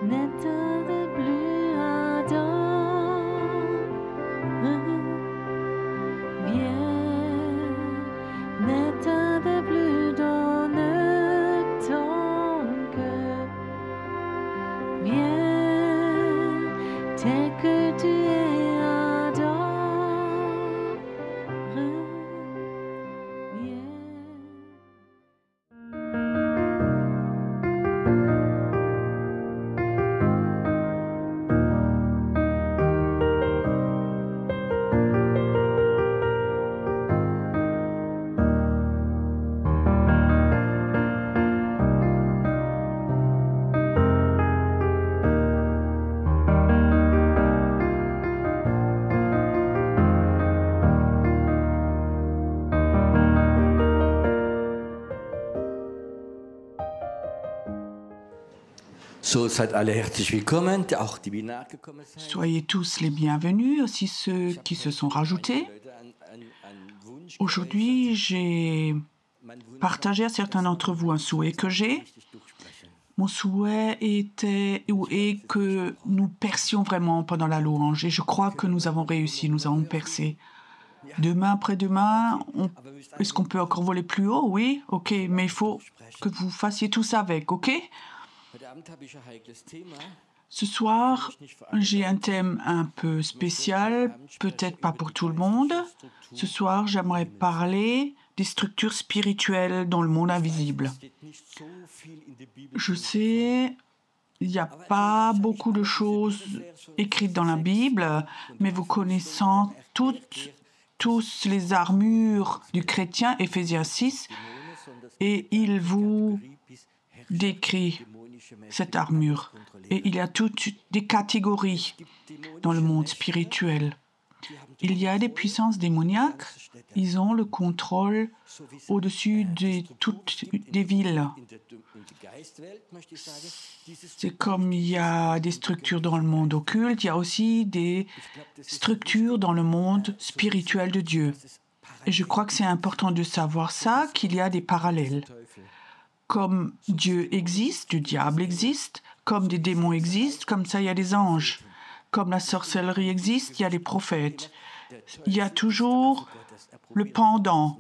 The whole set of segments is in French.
N'être de plus ardent, viens, n'être de plus donne ton cœur, viens, tel que tu es ardent, viens. So, seid alle herzlich willkommen, auch die, die nachgekommen sind. Soyez tous les bienvenus, aussi ceux qui se sont rajoutés. Aujourd'hui, j'ai partagé à certains d'entre vous un souhait que j'ai. Mon souhait était ou est que nous percions vraiment pendant la louange. Et je crois que nous avons réussi, nous avons percé. Demain, après-demain, est-ce qu'on peut encore voler plus haut? Oui, ok, mais il faut que vous fassiez tout ça avec, ok? Ce soir, j'ai un thème un peu spécial, peut-être pas pour tout le monde. Ce soir, j'aimerais parler des structures spirituelles dans le monde invisible. Je sais, il n'y a pas beaucoup de choses écrites dans la Bible, mais vous connaissant tous les armures du chrétien, Éphésiens 6, et il vous décrit cette armure. Et il y a toutes des catégories dans le monde spirituel. Il y a des puissances démoniaques, ils ont le contrôle au-dessus de toutes les villes. C'est comme il y a des structures dans le monde occulte, il y a aussi des structures dans le monde spirituel de Dieu. Et je crois que c'est important de savoir ça, qu'il y a des parallèles. Comme Dieu existe, le diable existe, comme des démons existent, comme ça il y a des anges. Comme la sorcellerie existe, il y a des prophètes. Il y a toujours le pendant.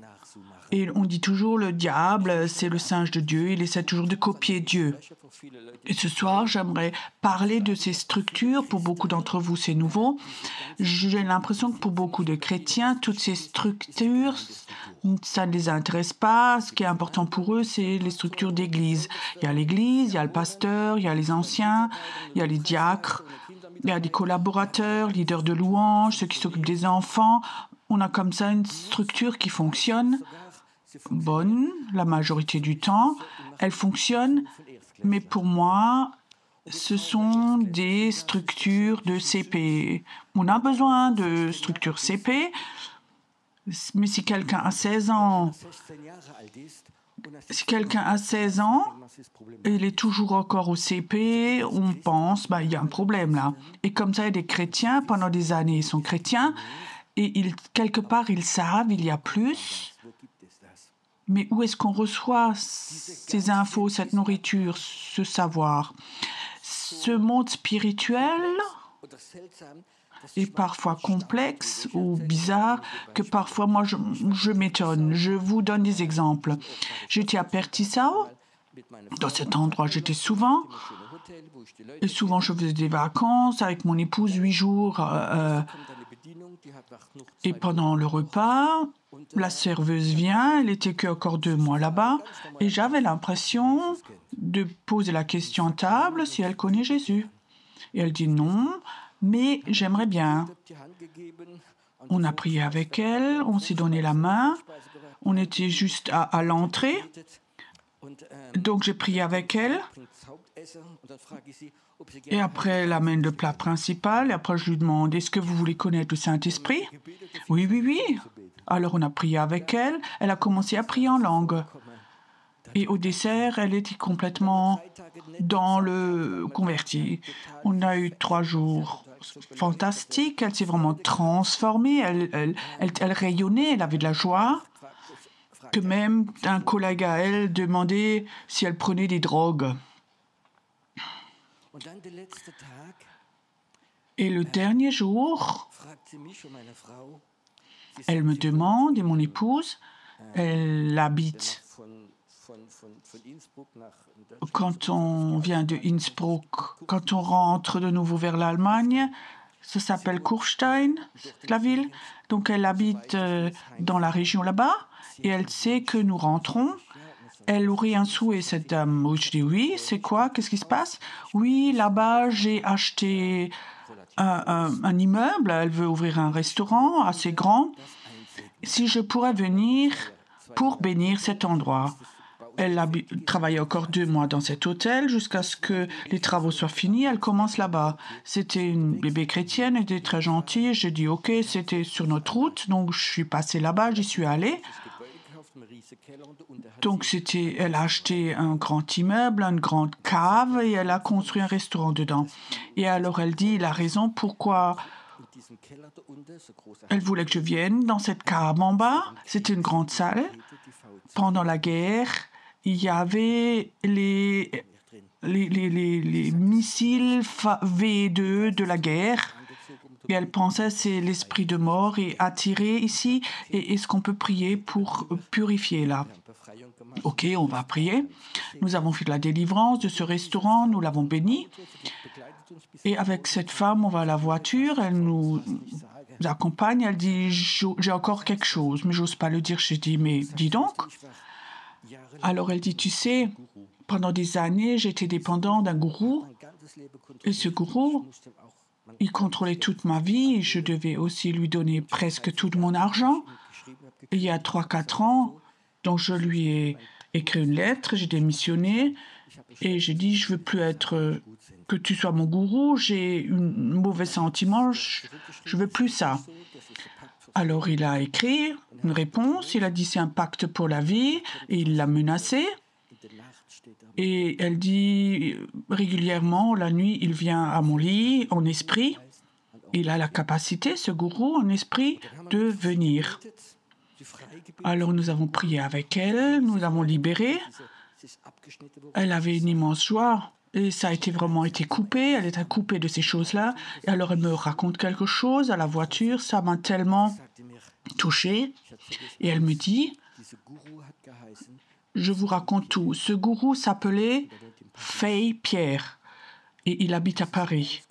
Et on dit toujours le diable, c'est le singe de Dieu, il essaie toujours de copier Dieu. Et ce soir, j'aimerais parler de ces structures. Pour beaucoup d'entre vous, c'est nouveau. J'ai l'impression que pour beaucoup de chrétiens, toutes ces structures, ça ne les intéresse pas. Ce qui est important pour eux, c'est les structures d'église. Il y a l'église, il y a le pasteur, il y a les anciens, il y a les diacres, il y a des collaborateurs, leaders de louange, ceux qui s'occupent des enfants. On a comme ça une structure qui fonctionne, bonne la majorité du temps. Elle fonctionne, mais pour moi, ce sont des structures de CP. On a besoin de structures CP, mais si quelqu'un a 16 ans, et il est toujours encore au CP, on pense, il y a un problème là. Et comme ça, il y a des chrétiens, pendant des années, ils sont chrétiens, et quelque part, ils savent, il y a plus. Mais où est-ce qu'on reçoit ces infos, cette nourriture, ce savoir? Ce monde spirituel est parfois complexe ou bizarre, que parfois, moi, je m'étonne. Je vous donne des exemples. J'étais à Pertisao. Dans cet endroit, j'étais souvent. Et souvent, je faisais des vacances avec mon épouse, 8 jours. Et pendant le repas, la serveuse vient, elle était qu'encore 2 mois là-bas, et j'avais l'impression de poser la question à table si elle connaît Jésus. Et elle dit non, mais j'aimerais bien. On a prié avec elle, on s'est donné la main, on était juste à l'entrée. Donc j'ai prié avec elle. Et après, elle amène le plat principal. Et après, je lui demande, est-ce que vous voulez connaître le Saint-Esprit? Oui, oui, oui. Alors, on a prié avec elle. Elle a commencé à prier en langue. Et au dessert, elle était complètement dans le converti. On a eu 3 jours fantastiques. Elle s'est vraiment transformée. Elle rayonnait. Elle avait de la joie. Que même un collègue à elle demandait si elle prenait des drogues. Und dann der letzte Tag Et le dernier jour, fragt sie mich und meine Frau, sie elle sagt, me sie demande, et mon épouse, elle habite. von Innsbruck nach Deutschland. Quand on vient de Innsbruck, quand on rentre de nouveau vers l'Allemagne, ça s'appelle Kufstein, la ville. Donc elle habite dans la région là-bas et elle sait que nous rentrons. Elle aurait un souhait, cette dame. Oui, je dis oui, c'est quoi? Qu'est-ce qui se passe? Oui, là-bas, j'ai acheté un immeuble. Elle veut ouvrir un restaurant assez grand. Si je pourrais venir pour bénir cet endroit. Elle a travaillé encore 2 mois dans cet hôtel jusqu'à ce que les travaux soient finis. Elle commence là-bas. C'était une bébé chrétienne, elle était très gentille. J'ai dit OK, c'était sur notre route, donc je suis passée là-bas, j'y suis allée. Donc elle a acheté un grand immeuble, une grande cave et elle a construit un restaurant dedans. Et alors elle dit, il a raison, pourquoi elle voulait que je vienne dans cette cave en bas. C'était une grande salle. Pendant la guerre, il y avait les missiles V2 de la guerre. Et elle pensait c'est l'esprit de mort est attiré ici. Et est-ce qu'on peut prier pour purifier là? OK, on va prier. Nous avons fait de la délivrance de ce restaurant, nous l'avons béni. Et avec cette femme, on va à la voiture, elle nous accompagne, elle dit j'ai encore quelque chose, mais j'ose pas le dire. Je dis mais dis donc. Alors elle dit tu sais, pendant des années, j'étais dépendant d'un gourou et ce gourou, il contrôlait toute ma vie et je devais aussi lui donner presque tout mon argent. Il y a 3-4 ans, donc je lui ai écrit une lettre, j'ai démissionné et j'ai dit je veux plus être que tu sois mon gourou, j'ai un mauvais sentiment, je veux plus ça. Alors il a écrit une réponse, il a dit c'est un pacte pour la vie et il l'a menacé. Et elle dit régulièrement, la nuit, il vient à mon lit en esprit. Il a la capacité, ce gourou, en esprit, de venir. Alors nous avons prié avec elle, nous l'avons libérée. Elle avait une immense joie et ça a vraiment été coupé, elle était coupée de ces choses-là. Et alors elle me raconte quelque chose à la voiture, ça m'a tellement touchée. Et elle me dit, je vous raconte tout. Ce gourou s'appelait Fay Pierre et il habite à Paris.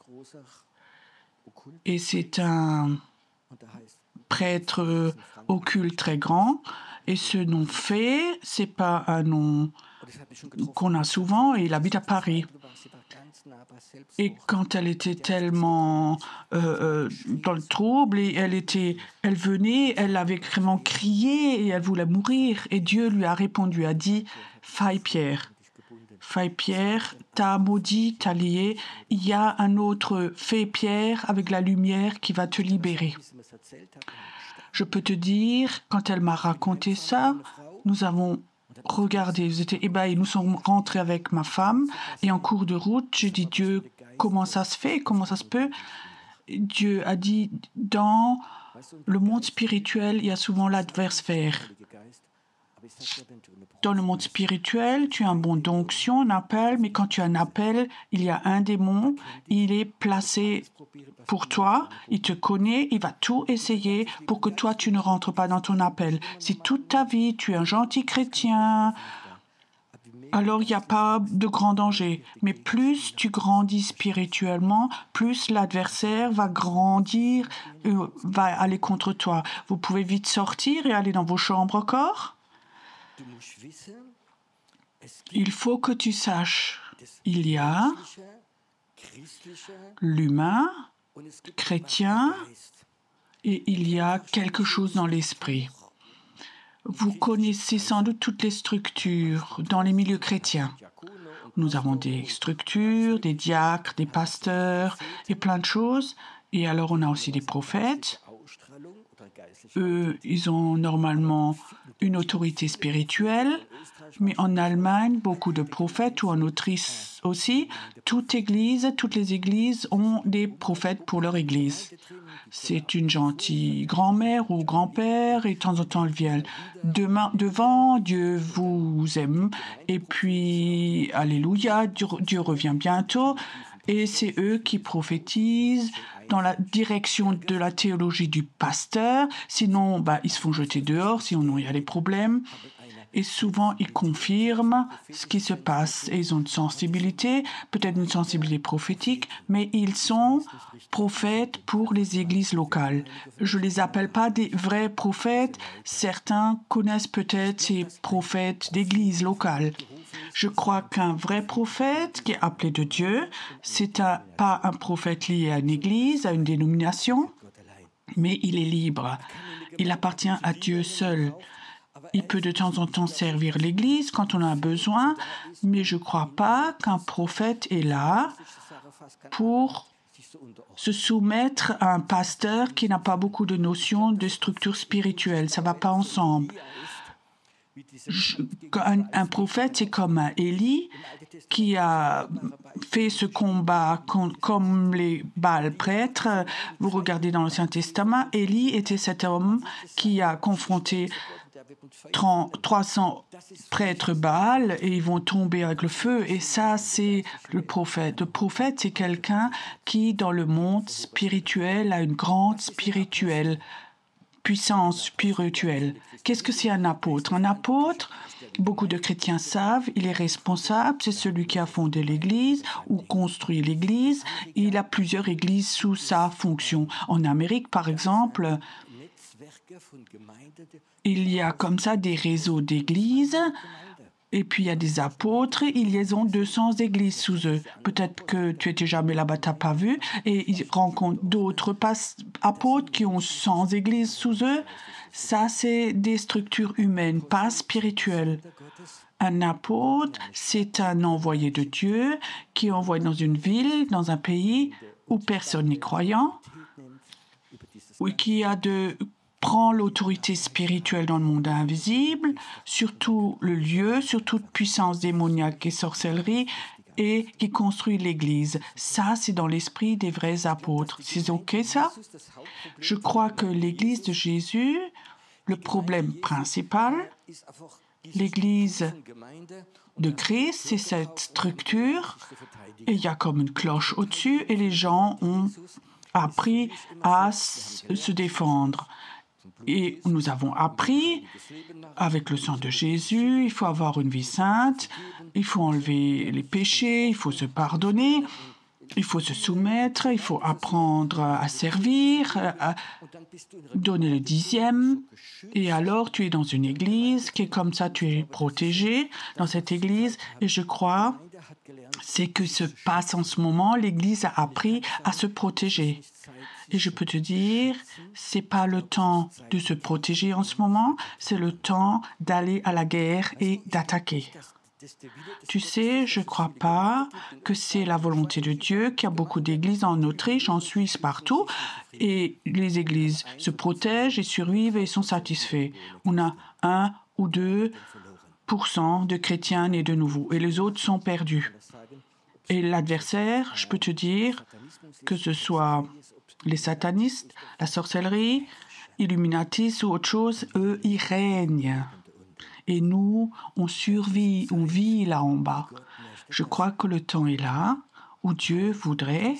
Et c'est un prêtre occulte très grand. Et ce nom Fay, c'est pas un nom qu'on a souvent et il habite à Paris. Et quand elle était tellement dans le trouble, et elle venait, elle avait vraiment crié et elle voulait mourir. Et Dieu lui a répondu, a dit, Fay Pierre, t'as maudit, t'as lié. Il y a un autre Fay Pierre avec la lumière qui va te libérer. Je peux te dire, quand elle m'a raconté ça, nous avons regardé, nous étions ébahis, nous sommes rentrés avec ma femme et en cours de route, j'ai dit Dieu, comment ça se fait, comment ça se peut? Dieu a dit, dans le monde spirituel, il y a souvent l'adversaire. Dans le monde spirituel, tu as un bon d'onction, un appel, mais quand tu as un appel, il y a un démon, il est placé pour toi, il te connaît, il va tout essayer pour que toi, tu ne rentres pas dans ton appel. Si toute ta vie, tu es un gentil chrétien, alors il n'y a pas de grand danger. Mais plus tu grandis spirituellement, plus l'adversaire va grandir, va aller contre toi. Vous pouvez vite sortir et aller dans vos chambres encore. Il faut que tu saches, il y a l'humain, chrétien, et il y a quelque chose dans l'esprit. Vous connaissez sans doute toutes les structures dans les milieux chrétiens. Nous avons des structures, des diacres, des pasteurs et plein de choses. Et alors on a aussi des prophètes. Eux, ils ont normalement une autorité spirituelle, mais en Allemagne, beaucoup de prophètes, ou en Autriche aussi, toutes les églises ont des prophètes pour leur église. C'est une gentille grand-mère ou grand-père, et de temps en temps, elle vient devant, Dieu vous aime, et puis, alléluia, Dieu revient bientôt. et c'est eux qui prophétisent dans la direction de la théologie du pasteur. Sinon, ils se font jeter dehors, sinon il y a des problèmes. Et souvent, ils confirment ce qui se passe. Et ils ont une sensibilité, peut-être une sensibilité prophétique, mais ils sont prophètes pour les églises locales. Je ne les appelle pas des vrais prophètes. Certains connaissent peut-être ces prophètes d'églises locales. Je crois qu'un vrai prophète qui est appelé de Dieu, c'est pas un prophète lié à une église, à une dénomination, mais il est libre. Il appartient à Dieu seul. Il peut de temps en temps servir l'Église quand on a besoin, mais je ne crois pas qu'un prophète est là pour se soumettre à un pasteur qui n'a pas beaucoup de notions de structure spirituelle. Ça ne va pas ensemble. Un prophète, c'est comme un Élie qui a fait ce combat comme les Baals prêtres. Vous regardez dans l'Ancien Testament, Élie était cet homme qui a confronté 300 prêtres Baal et ils vont tomber avec le feu. Et ça, c'est le prophète. Le prophète, c'est quelqu'un qui, dans le monde spirituel, a une grande puissance spirituelle. Qu'est-ce que c'est un apôtre? Un apôtre, beaucoup de chrétiens savent, il est responsable, c'est celui qui a fondé l'Église ou construit l'Église. Il a plusieurs églises sous sa fonction. En Amérique, par exemple, il y a comme ça des réseaux d'églises, et puis il y a des apôtres, ils ont 200 églises sous eux. Peut-être que tu étais jamais là-bas, tu n'as pas vu, et ils rencontrent d'autres apôtres qui ont 100 églises sous eux. Ça, c'est des structures humaines, pas spirituelles. Un apôtre, c'est un envoyé de Dieu qui est envoyé dans une ville, dans un pays où personne n'est croyant, ou qui prend l'autorité spirituelle dans le monde invisible, surtout le lieu, sur toute puissance démoniaque et sorcellerie, et qui construit l'Église. Ça, c'est dans l'esprit des vrais apôtres. C'est OK, ça? Je crois que l'Église de Jésus, le problème principal, l'Église de Christ, c'est cette structure, et il y a comme une cloche au-dessus, et les gens ont appris à se défendre. Et nous avons appris, avec le sang de Jésus, il faut avoir une vie sainte, il faut enlever les péchés, il faut se pardonner, il faut se soumettre, il faut apprendre à servir, à donner le 10e. Et alors, tu es dans une église qui est comme ça, tu es protégé dans cette église. Et je crois, c'est que se passe en ce moment, l'église a appris à se protéger. Et je peux te dire, c'est pas le temps de se protéger en ce moment, c'est le temps d'aller à la guerre et d'attaquer. Tu sais, je ne crois pas que c'est la volonté de Dieu qu'il y a beaucoup d'églises en Autriche, en Suisse, partout, et les églises se protègent et survivent et sont satisfaits. On a 1 ou 2% de chrétiens nés de nouveau, et les autres sont perdus. Et l'adversaire, je peux te dire, que ce soit les satanistes, la sorcellerie, Illuminatis ou autre chose, eux, ils règnent. Et nous, on survit, on vit là en bas. Je crois que le temps est là où Dieu voudrait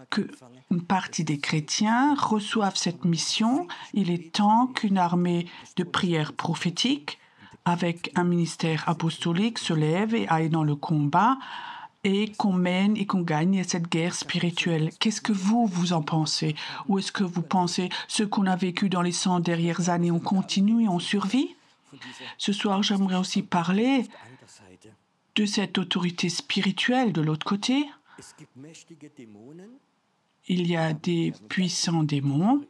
qu'une partie des chrétiens reçoivent cette mission. Il est temps qu'une armée de prière prophétique avec un ministère apostolique se lève et aille dans le combat et qu'on mène et qu'on gagne cette guerre spirituelle. Qu'est-ce que vous en pensez? Ou est-ce que vous pensez ce qu'on a vécu dans les 100 dernières années, on continue et on survit? Ce soir, j'aimerais aussi parler de cette autorité spirituelle de l'autre côté. Il y a des puissants démons,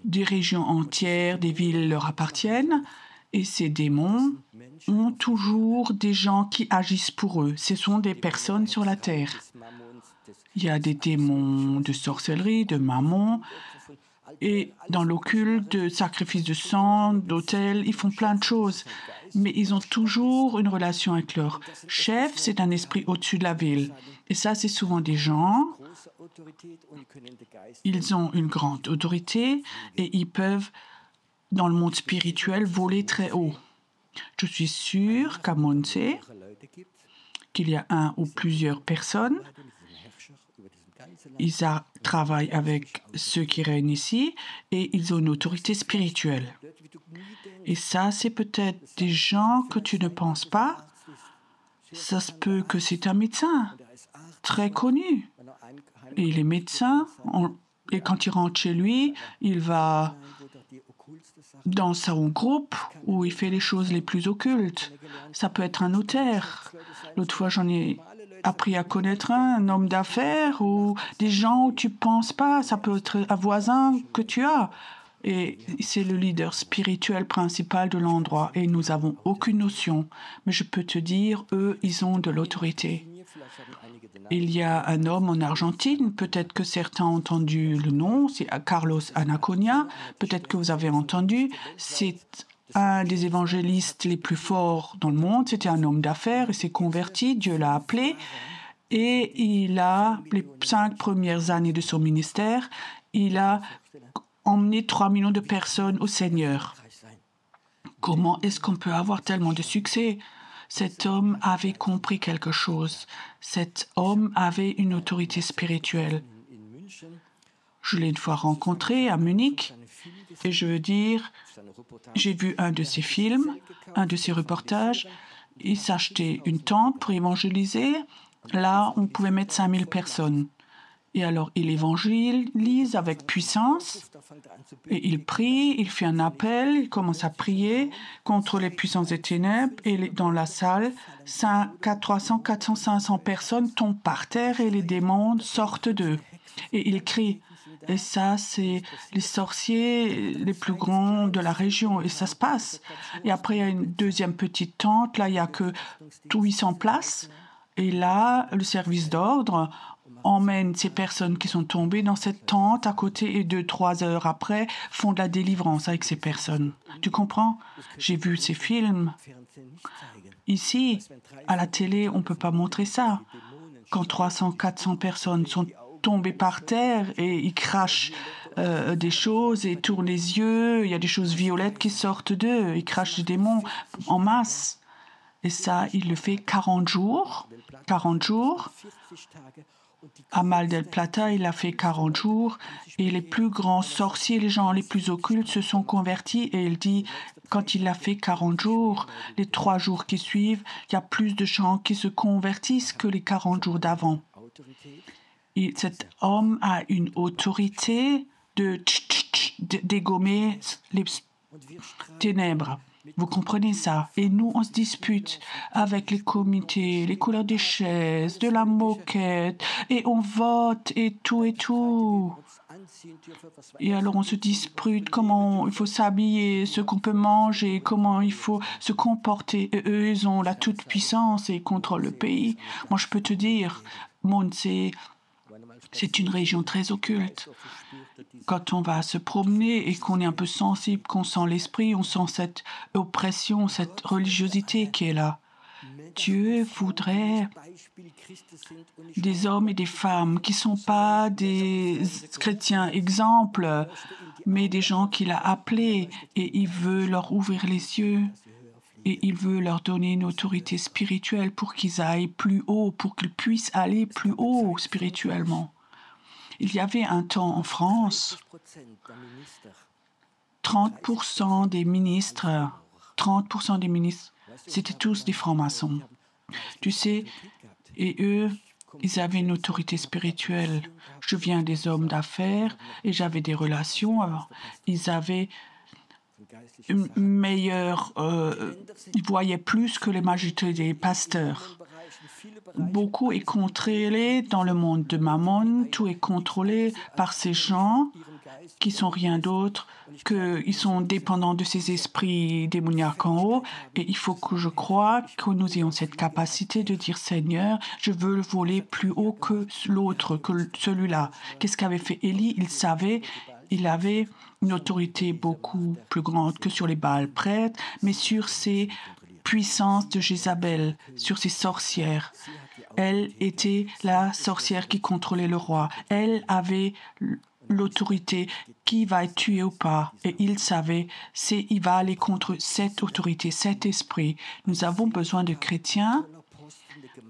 des régions entières, des villes leur appartiennent, et ces démons ont toujours des gens qui agissent pour eux. Ce sont des personnes sur la terre. Il y a des démons de sorcellerie, de mammon, et dans l'occulte, de sacrifice de sang, d'autel, ils font plein de choses. Mais ils ont toujours une relation avec leur chef, c'est un esprit au-dessus de la ville. Et ça, c'est souvent des gens, ils ont une grande autorité et ils peuvent, dans le monde spirituel, voler très haut. Je suis sûre qu'à Monse, qu'il y a un ou plusieurs personnes. Ils travaillent avec ceux qui règnent ici et ils ont une autorité spirituelle. Et ça, c'est peut-être des gens que tu ne penses pas. Ça se peut que c'est un médecin très connu. Et il est médecin, et quand il rentre chez lui, il va dans son groupe où il fait les choses les plus occultes. Ça peut être un notaire. L'autre fois, j'en ai appris à connaître un homme d'affaires ou des gens où tu ne penses pas. Ça peut être un voisin que tu as. Et c'est le leader spirituel principal de l'endroit. Et nous n'avons aucune notion. Mais je peux te dire, eux, ils ont de l'autorité. Il y a un homme en Argentine, peut-être que certains ont entendu le nom, c'est Carlos Anaconia, peut-être que vous avez entendu, c'est un des évangélistes les plus forts dans le monde, c'était un homme d'affaires, il s'est converti, Dieu l'a appelé, et il a, les 5 premières années de son ministère, il a emmené 3 millions de personnes au Seigneur. Comment est-ce qu'on peut avoir tellement de succès ? Cet homme avait compris quelque chose. Cet homme avait une autorité spirituelle. Je l'ai une fois rencontré à Munich et je veux dire, j'ai vu un de ses films, un de ses reportages. Il s'achetait une tente pour évangéliser. Là, on pouvait mettre 5000 personnes. Et alors, il évangélise avec puissance, et il prie, il fait un appel, il commence à prier contre les puissances des ténèbres, et dans la salle, 300, 400, 500 personnes tombent par terre et les démons sortent d'eux. Et il crie. Et ça, c'est les sorciers les plus grands de la région, et ça se passe. Et après, il y a une deuxième petite tente, là, il n'y a que 800 places, et là, le service d'ordre emmène ces personnes qui sont tombées dans cette tente à côté et 2-3 heures après font de la délivrance avec ces personnes. Tu comprends? J'ai vu ces films. Ici, à la télé, on ne peut pas montrer ça. Quand 300-400 personnes sont tombées par terre et ils crachent des choses et tournent les yeux, il y a des choses violettes qui sortent d'eux, ils crachent des démons en masse. Et ça, il le fait 40 jours. 40 jours. À Mar del Plata, il a fait 40 jours et les plus grands sorciers, les gens les plus occultes se sont convertis et il dit, quand il a fait 40 jours, les 3 jours qui suivent, il y a plus de gens qui se convertissent que les 40 jours d'avant. Et cet homme a une autorité de dégommer les ténèbres. Vous comprenez ça? Et nous, on se dispute avec les comités, les couleurs des chaises, de la moquette, et on vote, et tout, et tout. Et alors, on se dispute comment il faut s'habiller, ce qu'on peut manger, comment il faut se comporter. Et eux, ils ont la toute-puissance et ils contrôlent le pays. Moi, je peux te dire, Montsé, c'est une région très occulte. Quand on va se promener et qu'on est un peu sensible, qu'on sent l'esprit, on sent cette oppression, cette religiosité qui est là. Dieu voudrait des hommes et des femmes qui ne sont pas des chrétiens exemples, mais des gens qu'il a appelés et il veut leur ouvrir les yeux et il veut leur donner une autorité spirituelle pour qu'ils aillent plus haut, pour qu'ils puissent aller plus haut spirituellement. Il y avait un temps en France, 30% des ministres, c'était tous des francs-maçons. Tu sais, et eux, ils avaient une autorité spirituelle. Je viens des hommes d'affaires et j'avais des relations. Alors, ils avaient une meilleure... ils voyaient plus que les majorités des pasteurs. Beaucoup est contrôlé dans le monde de Mammon, tout est contrôlé par ces gens qui sont rien d'autre qu'ils sont dépendants de ces esprits démoniaques en haut. Et il faut que je croie que nous ayons cette capacité de dire, Seigneur, je veux voler plus haut que l'autre, que celui-là. Qu'est-ce qu'avait fait Élie? Il savait, il avait une autorité beaucoup plus grande que sur les Baals prêtres, mais sur ces puissances de Jézabel, sur ces sorcières. Elle était la sorcière qui contrôlait le roi. Elle avait l'autorité qui va être tuée ou pas. Et il savait, il va aller contre cette autorité, cet esprit. Nous avons besoin de chrétiens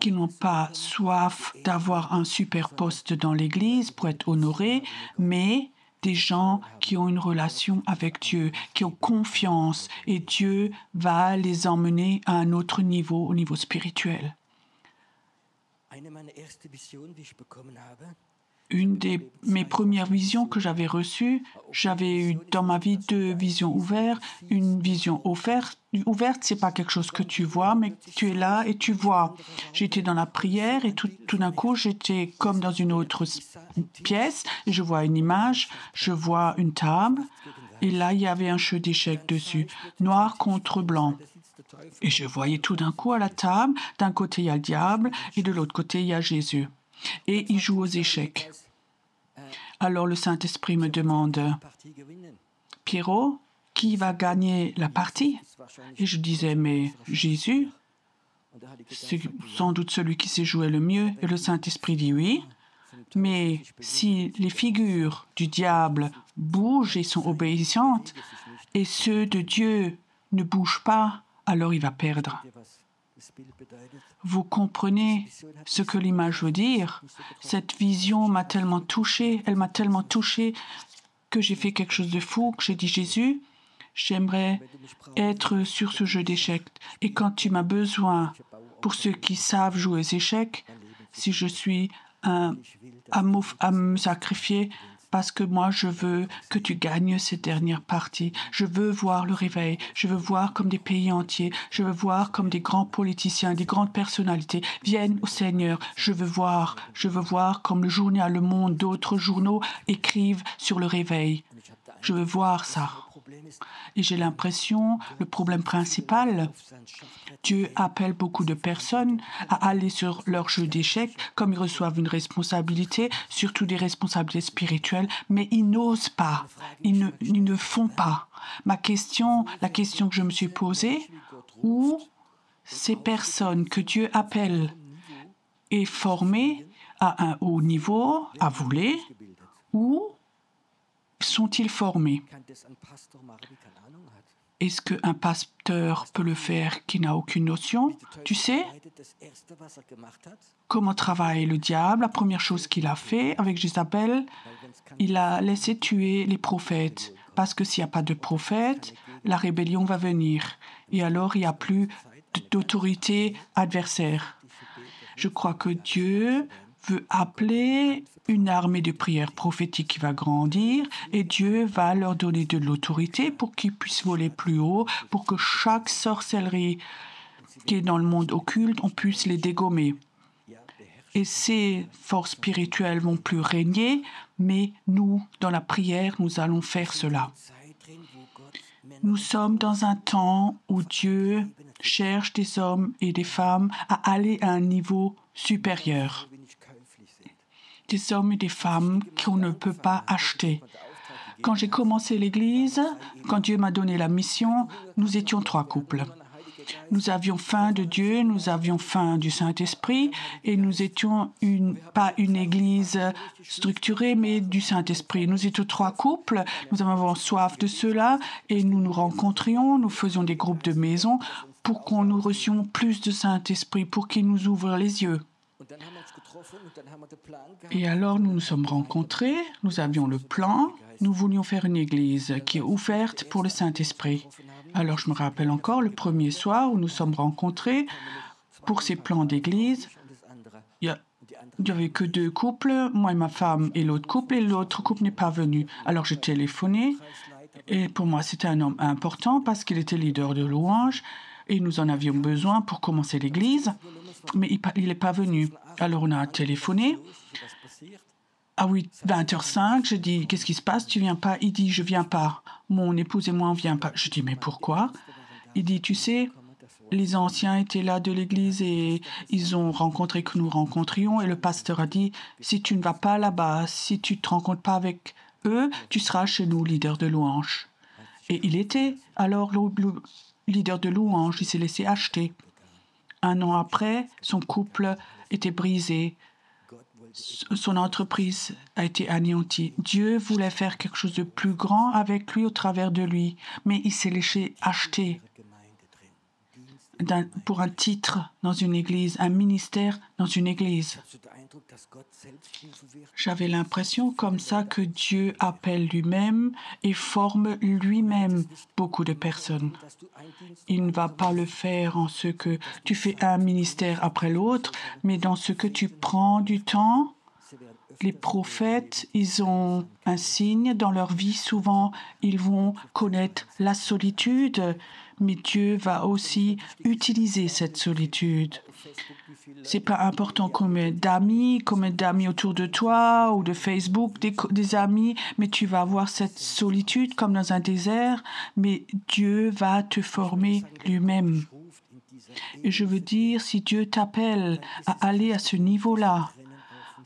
qui n'ont pas soif d'avoir un super poste dans l'Église pour être honorés, mais des gens qui ont une relation avec Dieu, qui ont confiance, et Dieu va les emmener à un autre niveau, au niveau spirituel. Une de mes premières visions que j'avais reçues, j'avais eu dans ma vie 2 visions ouvertes. Une vision ouverte, c'est pas quelque chose que tu vois, mais tu es là et tu vois. J'étais dans la prière et tout d'un coup, j'étais comme dans une autre pièce et je vois une image, je vois une table et là, il y avait un jeu d'échecs dessus, noir contre blanc. Et je voyais tout d'un coup à la table, d'un côté il y a le diable et de l'autre côté il y a Jésus. Et il joue aux échecs. Alors le Saint-Esprit me demande, Pierrot, qui va gagner la partie? Et je disais, mais Jésus, c'est sans doute celui qui sait jouer le mieux. Et le Saint-Esprit dit oui, mais si les figures du diable bougent et sont obéissantes, et ceux de Dieu ne bougent pas, alors il va perdre. Vous comprenez ce que l'image veut dire? Cette vision m'a tellement touchée, elle m'a tellement touchée que j'ai fait quelque chose de fou, que j'ai dit Jésus, j'aimerais être sur ce jeu d'échecs. Et quand tu m'as besoin, pour ceux qui savent jouer aux échecs, si je suis à me sacrifier, parce que moi, je veux que tu gagnes cette dernière partie. Je veux voir le réveil. Je veux voir comme des pays entiers. Je veux voir comme des grands politiciens, des grandes personnalités viennent au Seigneur. Je veux voir comme le journal Le Monde, d'autres journaux écrivent sur le réveil. Je veux voir ça. Et j'ai l'impression, le problème principal, Dieu appelle beaucoup de personnes à aller sur leur jeu d'échecs, comme ils reçoivent une responsabilité, surtout des responsabilités spirituelles, mais ils n'osent pas, ils ne font pas. La question que je me suis posée, où ces personnes que Dieu appelle et formées à un haut niveau, à voler, où sont-ils formés? Est-ce qu'un pasteur peut le faire qui n'a aucune notion? Tu sais comment travaille le diable? La première chose qu'il a fait avec Jézabel, il a laissé tuer les prophètes. Parce que s'il n'y a pas de prophètes, la rébellion va venir. Et alors, il n'y a plus d'autorité adversaire. Je crois que Dieu veut appeler une armée de prières prophétiques qui va grandir et Dieu va leur donner de l'autorité pour qu'ils puissent voler plus haut, pour que chaque sorcellerie qui est dans le monde occulte, on puisse les dégommer. Et ces forces spirituelles vont plus régner, mais nous, dans la prière, nous allons faire cela. Nous sommes dans un temps où Dieu cherche des hommes et des femmes à aller à un niveau supérieur. Des hommes et des femmes qu'on ne peut pas acheter. Quand j'ai commencé l'Église, quand Dieu m'a donné la mission, nous étions 3 couples. Nous avions faim de Dieu, nous avions faim du Saint-Esprit et nous étions pas une Église structurée, mais du Saint-Esprit. Nous étions 3 couples, nous avons soif de cela et nous nous rencontrions, nous faisions des groupes de maison pour qu'on nous reçions plus de Saint-Esprit, pour qu'il nous ouvre les yeux. Et alors nous nous sommes rencontrés, nous avions le plan, nous voulions faire une église qui est ouverte pour le Saint-Esprit. Alors je me rappelle encore le premier soir où nous sommes rencontrés pour ces plans d'église. Il n'y avait que 2 couples, moi et ma femme et l'autre couple n'est pas venu. Alors j'ai téléphoné et pour moi c'était un homme important parce qu'il était leader de louange et nous en avions besoin pour commencer l'église, mais il n'est pas venu. Alors on a téléphoné. À 20h05, je dis, qu'est-ce qui se passe? Tu viens pas? Il dit, je viens pas. Mon épouse et moi, on vient pas. Je dis, mais pourquoi? Il dit, tu sais, les anciens étaient là de l'église et ils ont rencontré que nous rencontrions et le pasteur a dit, si tu ne vas pas là-bas, si tu ne te rencontres pas avec eux, tu seras chez nous leader de louange. Et il était alors le leader de louange, il s'est laissé acheter. 1 an après, son couple était brisé. Son entreprise a été anéantie. Dieu voulait faire quelque chose de plus grand avec lui au travers de lui, mais il s'est laissé acheter. pour un titre dans une église, un ministère dans une église. J'avais l'impression comme ça que Dieu appelle lui-même et forme lui-même beaucoup de personnes. Il ne va pas le faire en ce que tu fais un ministère après l'autre, mais dans ce que tu prends du temps. Les prophètes, ils ont un signe dans leur vie. Souvent, ils vont connaître la solitude, mais Dieu va aussi utiliser cette solitude. C'est pas important combien d'amis autour de toi ou de Facebook, des amis, mais tu vas avoir cette solitude comme dans un désert, mais Dieu va te former lui-même. Et je veux dire, si Dieu t'appelle à aller à ce niveau-là,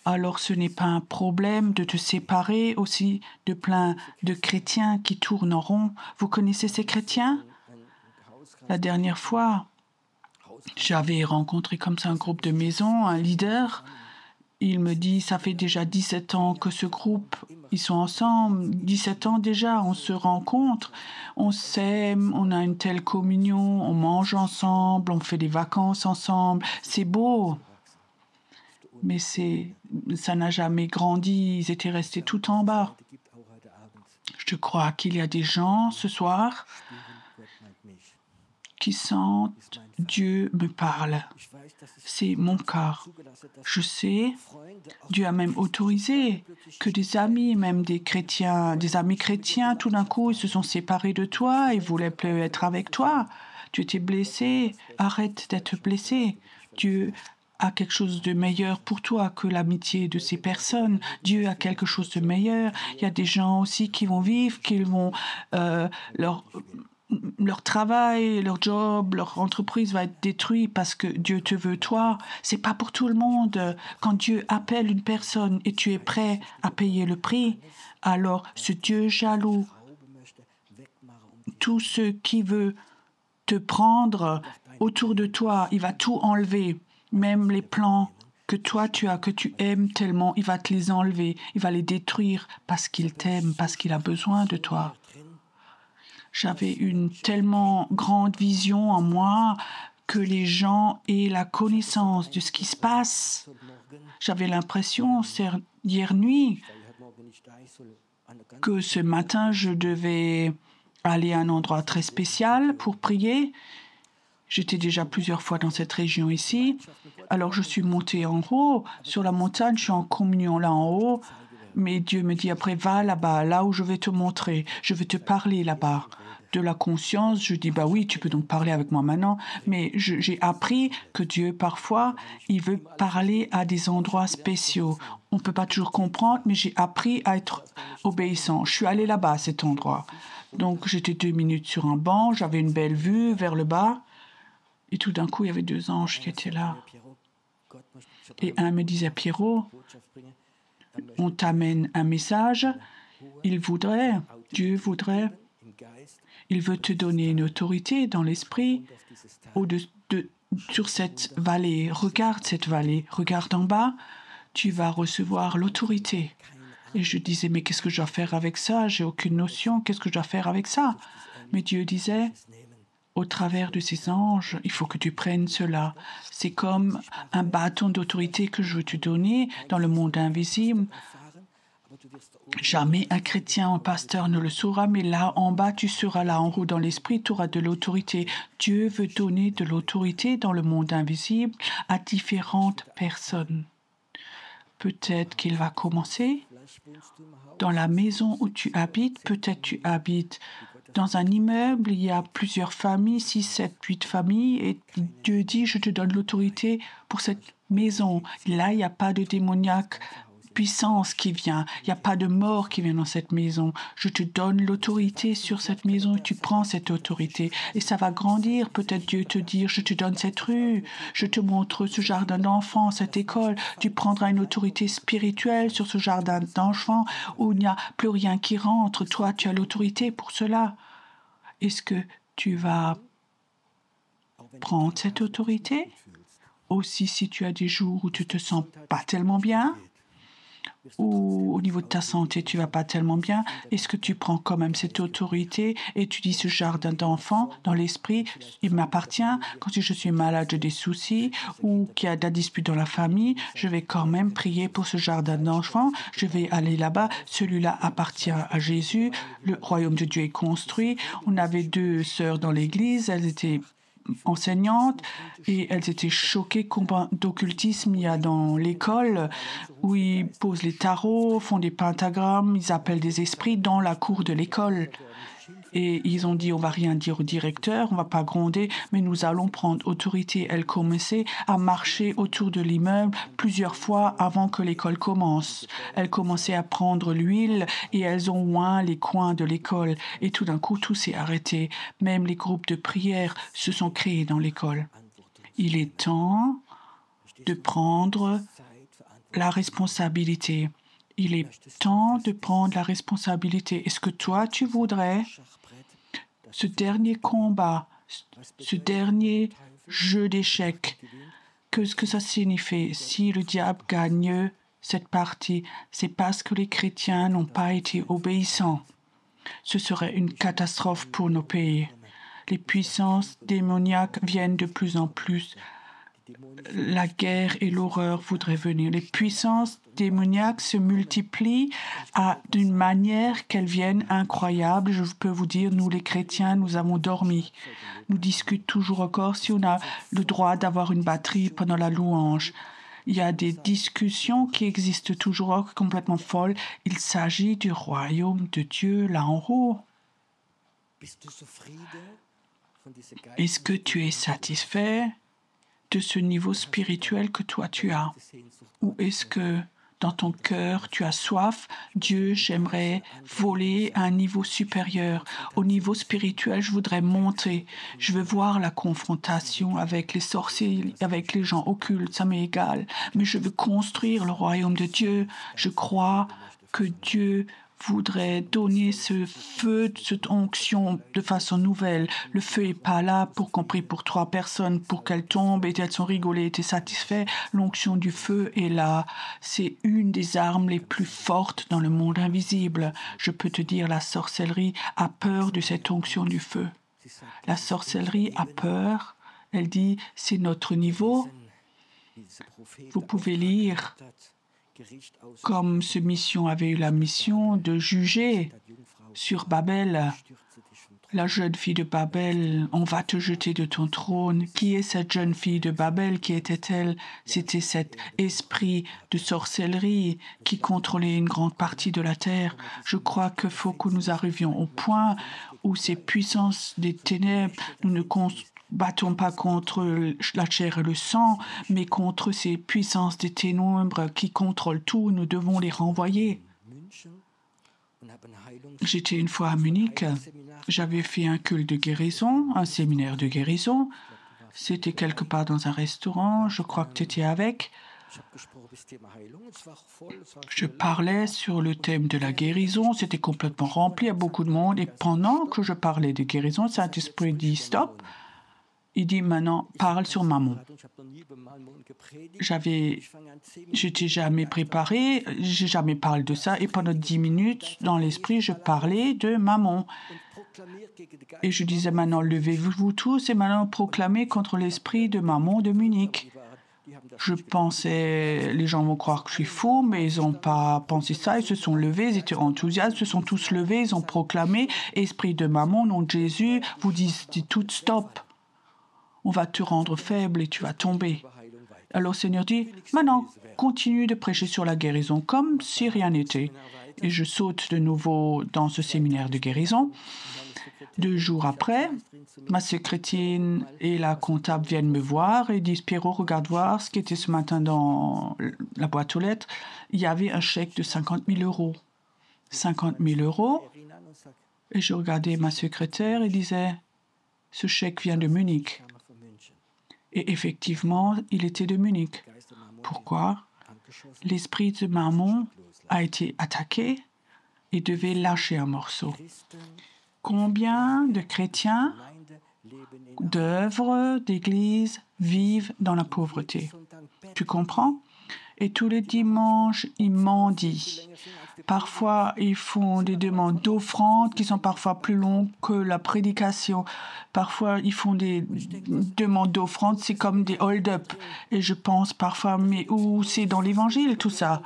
alors ce n'est pas un problème de te séparer aussi de plein de chrétiens qui tournent en rond. Vous connaissez ces chrétiens? La dernière fois, j'avais rencontré comme ça un groupe de maison, un leader. Il me dit, ça fait déjà 17 ans que ce groupe, ils sont ensemble. 17 ans déjà, on se rencontre, on s'aime, on a une telle communion, on mange ensemble, on fait des vacances ensemble. C'est beau. Mais ça n'a jamais grandi, ils étaient restés tout en bas. Je crois qu'il y a des gens ce soir qui sentent Dieu me parle. C'est mon cas. Je sais, Dieu a même autorisé que des amis, même des chrétiens, des amis chrétiens, tout d'un coup, ils se sont séparés de toi, ils voulaient plus être avec toi. Tu étais blessé, arrête d'être blessé. Dieu a quelque chose de meilleur pour toi que l'amitié de ces personnes. Dieu a quelque chose de meilleur. Il y a des gens aussi qui vont vivre, qui vont leur travail, leur job, leur entreprise va être détruit parce que Dieu te veut toi. C'est pas pour tout le monde. Quand Dieu appelle une personne et tu es prêt à payer le prix, alors ce Dieu jaloux, tout ce qui veut te prendre autour de toi, il va tout enlever. Même les plans que toi tu as, que tu aimes tellement, il va te les enlever, il va les détruire parce qu'il t'aime, parce qu'il a besoin de toi. J'avais une tellement grande vision en moi que les gens aient la connaissance de ce qui se passe. J'avais l'impression, hier nuit, que ce matin, je devais aller à un endroit très spécial pour prier. J'étais déjà plusieurs fois dans cette région ici. Alors je suis montée en haut, sur la montagne, je suis en communion là en haut. Mais Dieu me dit après, va là-bas, là où je vais te montrer, je vais te parler là-bas. De la conscience, je dis, bah oui, tu peux donc parler avec moi maintenant. Mais j'ai appris que Dieu, parfois, il veut parler à des endroits spéciaux. On ne peut pas toujours comprendre, mais j'ai appris à être obéissant. Je suis allée là-bas, à cet endroit. Donc j'étais 2 minutes sur un banc, j'avais une belle vue vers le bas. Et tout d'un coup, il y avait 2 anges qui étaient là. Et un me disait, Pierrot, on t'amène un message. Dieu voudrait, il veut te donner une autorité dans l'esprit sur cette vallée. Regarde cette vallée, regarde en bas, tu vas recevoir l'autorité. Et je disais, mais qu'est-ce que je dois faire avec ça? J'ai aucune notion, qu'est-ce que je dois faire avec ça? Mais Dieu disait, au travers de ces anges, il faut que tu prennes cela. C'est comme un bâton d'autorité que je veux te donner dans le monde invisible. Jamais un chrétien, un pasteur ne le saura, mais là en bas, tu seras là en haut dans l'esprit, tu auras de l'autorité. Dieu veut donner de l'autorité dans le monde invisible à différentes personnes. Peut-être qu'il va commencer dans la maison où tu habites, peut-être tu habites dans un immeuble, il y a plusieurs familles, 6, 7, 8 familles, et Dieu dit, je te donne l'autorité pour cette maison. Là, il n'y a pas de démoniaque puissance qui vient, il n'y a pas de mort qui vient dans cette maison. Je te donne l'autorité sur cette maison et tu prends cette autorité. Et ça va grandir. Peut-être Dieu te dire, je te donne cette rue, je te montre ce jardin d'enfants, cette école. Tu prendras une autorité spirituelle sur ce jardin d'enfants où il n'y a plus rien qui rentre. Toi, tu as l'autorité pour cela. Est-ce que tu vas prendre cette autorité? Aussi, si tu as des jours où tu te sens pas tellement bien, ou au niveau de ta santé, tu vas pas tellement bien, est-ce que tu prends quand même cette autorité et tu dis ce jardin d'enfant dans l'esprit, il m'appartient, quand je suis malade, j'ai des soucis ou qu'il y a de la dispute dans la famille, je vais quand même prier pour ce jardin d'enfant, je vais aller là-bas, celui-là appartient à Jésus, le royaume de Dieu est construit. On avait 2 sœurs dans l'église, elles étaient enseignantes et elles étaient choquées combien d'occultisme il y a dans l'école où ils posent les tarots, font des pentagrammes, ils appellent des esprits dans la cour de l'école. Et ils ont dit, on va rien dire au directeur, on va pas gronder, mais nous allons prendre autorité. Elles commençaient à marcher autour de l'immeuble plusieurs fois avant que l'école commence. Elles commençaient à prendre l'huile et elles ont oint les coins de l'école. Et tout d'un coup, tout s'est arrêté. Même les groupes de prière se sont créés dans l'école. Il est temps de prendre la responsabilité. Il est temps de prendre la responsabilité. Est-ce que toi, tu voudrais ce dernier combat, ce dernier jeu d'échecs, qu'est-ce que ça signifie? Si le diable gagne cette partie, c'est parce que les chrétiens n'ont pas été obéissants. Ce serait une catastrophe pour nos pays. Les puissances démoniaques viennent de plus en plus. La guerre et l'horreur voudraient venir. Les puissances démoniaques se multiplient d'une manière qu'elles viennent incroyables. Je peux vous dire, nous les chrétiens, nous avons dormi. Nous discutons toujours encore si on a le droit d'avoir une batterie pendant la louange. Il y a des discussions qui existent toujours complètement folles. Il s'agit du royaume de Dieu là en haut. Est-ce que tu es satisfait de ce niveau spirituel que toi tu as? Ou est-ce que dans ton cœur tu as soif? Dieu, j'aimerais voler à un niveau supérieur. Au niveau spirituel, je voudrais monter. Je veux voir la confrontation avec les sorciers, avec les gens occultes, ça m'est égal. Mais je veux construire le royaume de Dieu. Je crois que Dieu voudrait donner ce feu, cette onction de façon nouvelle. Le feu n'est pas là pour qu'on prie pour 3 personnes, pour qu'elles tombent et elles sont rigolées et satisfaites. L'onction du feu est là. C'est une des armes les plus fortes dans le monde invisible. Je peux te dire, la sorcellerie a peur de cette onction du feu. La sorcellerie a peur. Elle dit, c'est notre niveau. Vous pouvez lire comme ce mission avait eu la mission de juger sur Babel. La jeune fille de Babel, on va te jeter de ton trône. Qui est cette jeune fille de Babel? Qui était-elle? C'était cet esprit de sorcellerie qui contrôlait une grande partie de la terre. Je crois qu'il faut que nous arrivions au point où ces puissances des ténèbres, nous ne battons pas contre la chair et le sang, mais contre ces puissances des ténèbres qui contrôlent tout. Nous devons les renvoyer. J'étais une fois à Munich. J'avais fait un culte de guérison, un séminaire de guérison. C'était quelque part dans un restaurant. Je crois que tu étais avec. Je parlais sur le thème de la guérison. C'était complètement rempli, il y a beaucoup de monde. Et pendant que je parlais de guérison, le Saint-Esprit dit « Stop ». Il dit maintenant, parle sur Mammon. J'étais jamais préparé, j'ai jamais parlé de ça. Et pendant 10 minutes, dans l'esprit, je parlais de Mammon. Et je disais maintenant, levez-vous tous et maintenant proclamez contre l'esprit de Mammon de Munich. Je pensais, les gens vont croire que je suis fou, mais ils n'ont pas pensé ça. Ils se sont levés, ils étaient enthousiastes, ils se sont tous levés, ils ont proclamé, esprit de Mammon, nom de Jésus, vous dites tout stop. On va te rendre faible et tu vas tomber. Alors le Seigneur dit, maintenant, continue de prêcher sur la guérison comme si rien n'était. Et je saute de nouveau dans ce séminaire de guérison. 2 jours après, ma secrétaire et la comptable viennent me voir et disent, Pierrot, regarde voir ce qui était ce matin dans la boîte aux lettres. Il y avait un chèque de 50 000 euros. 50 000 euros. Et je regardais ma secrétaire et disais, ce chèque vient de Munich. Et effectivement, il était de Munich. Pourquoi? L'esprit de Mammon a été attaqué et devait lâcher un morceau. Combien de chrétiens, d'œuvres, d'églises vivent dans la pauvreté? Tu comprends? Et tous les dimanches, ils mendient. Parfois, ils font des demandes d'offrandes qui sont parfois plus longues que la prédication. Parfois, ils font des demandes d'offrandes, c'est comme des hold-up. Et je pense parfois, mais où c'est dans l'Évangile tout ça?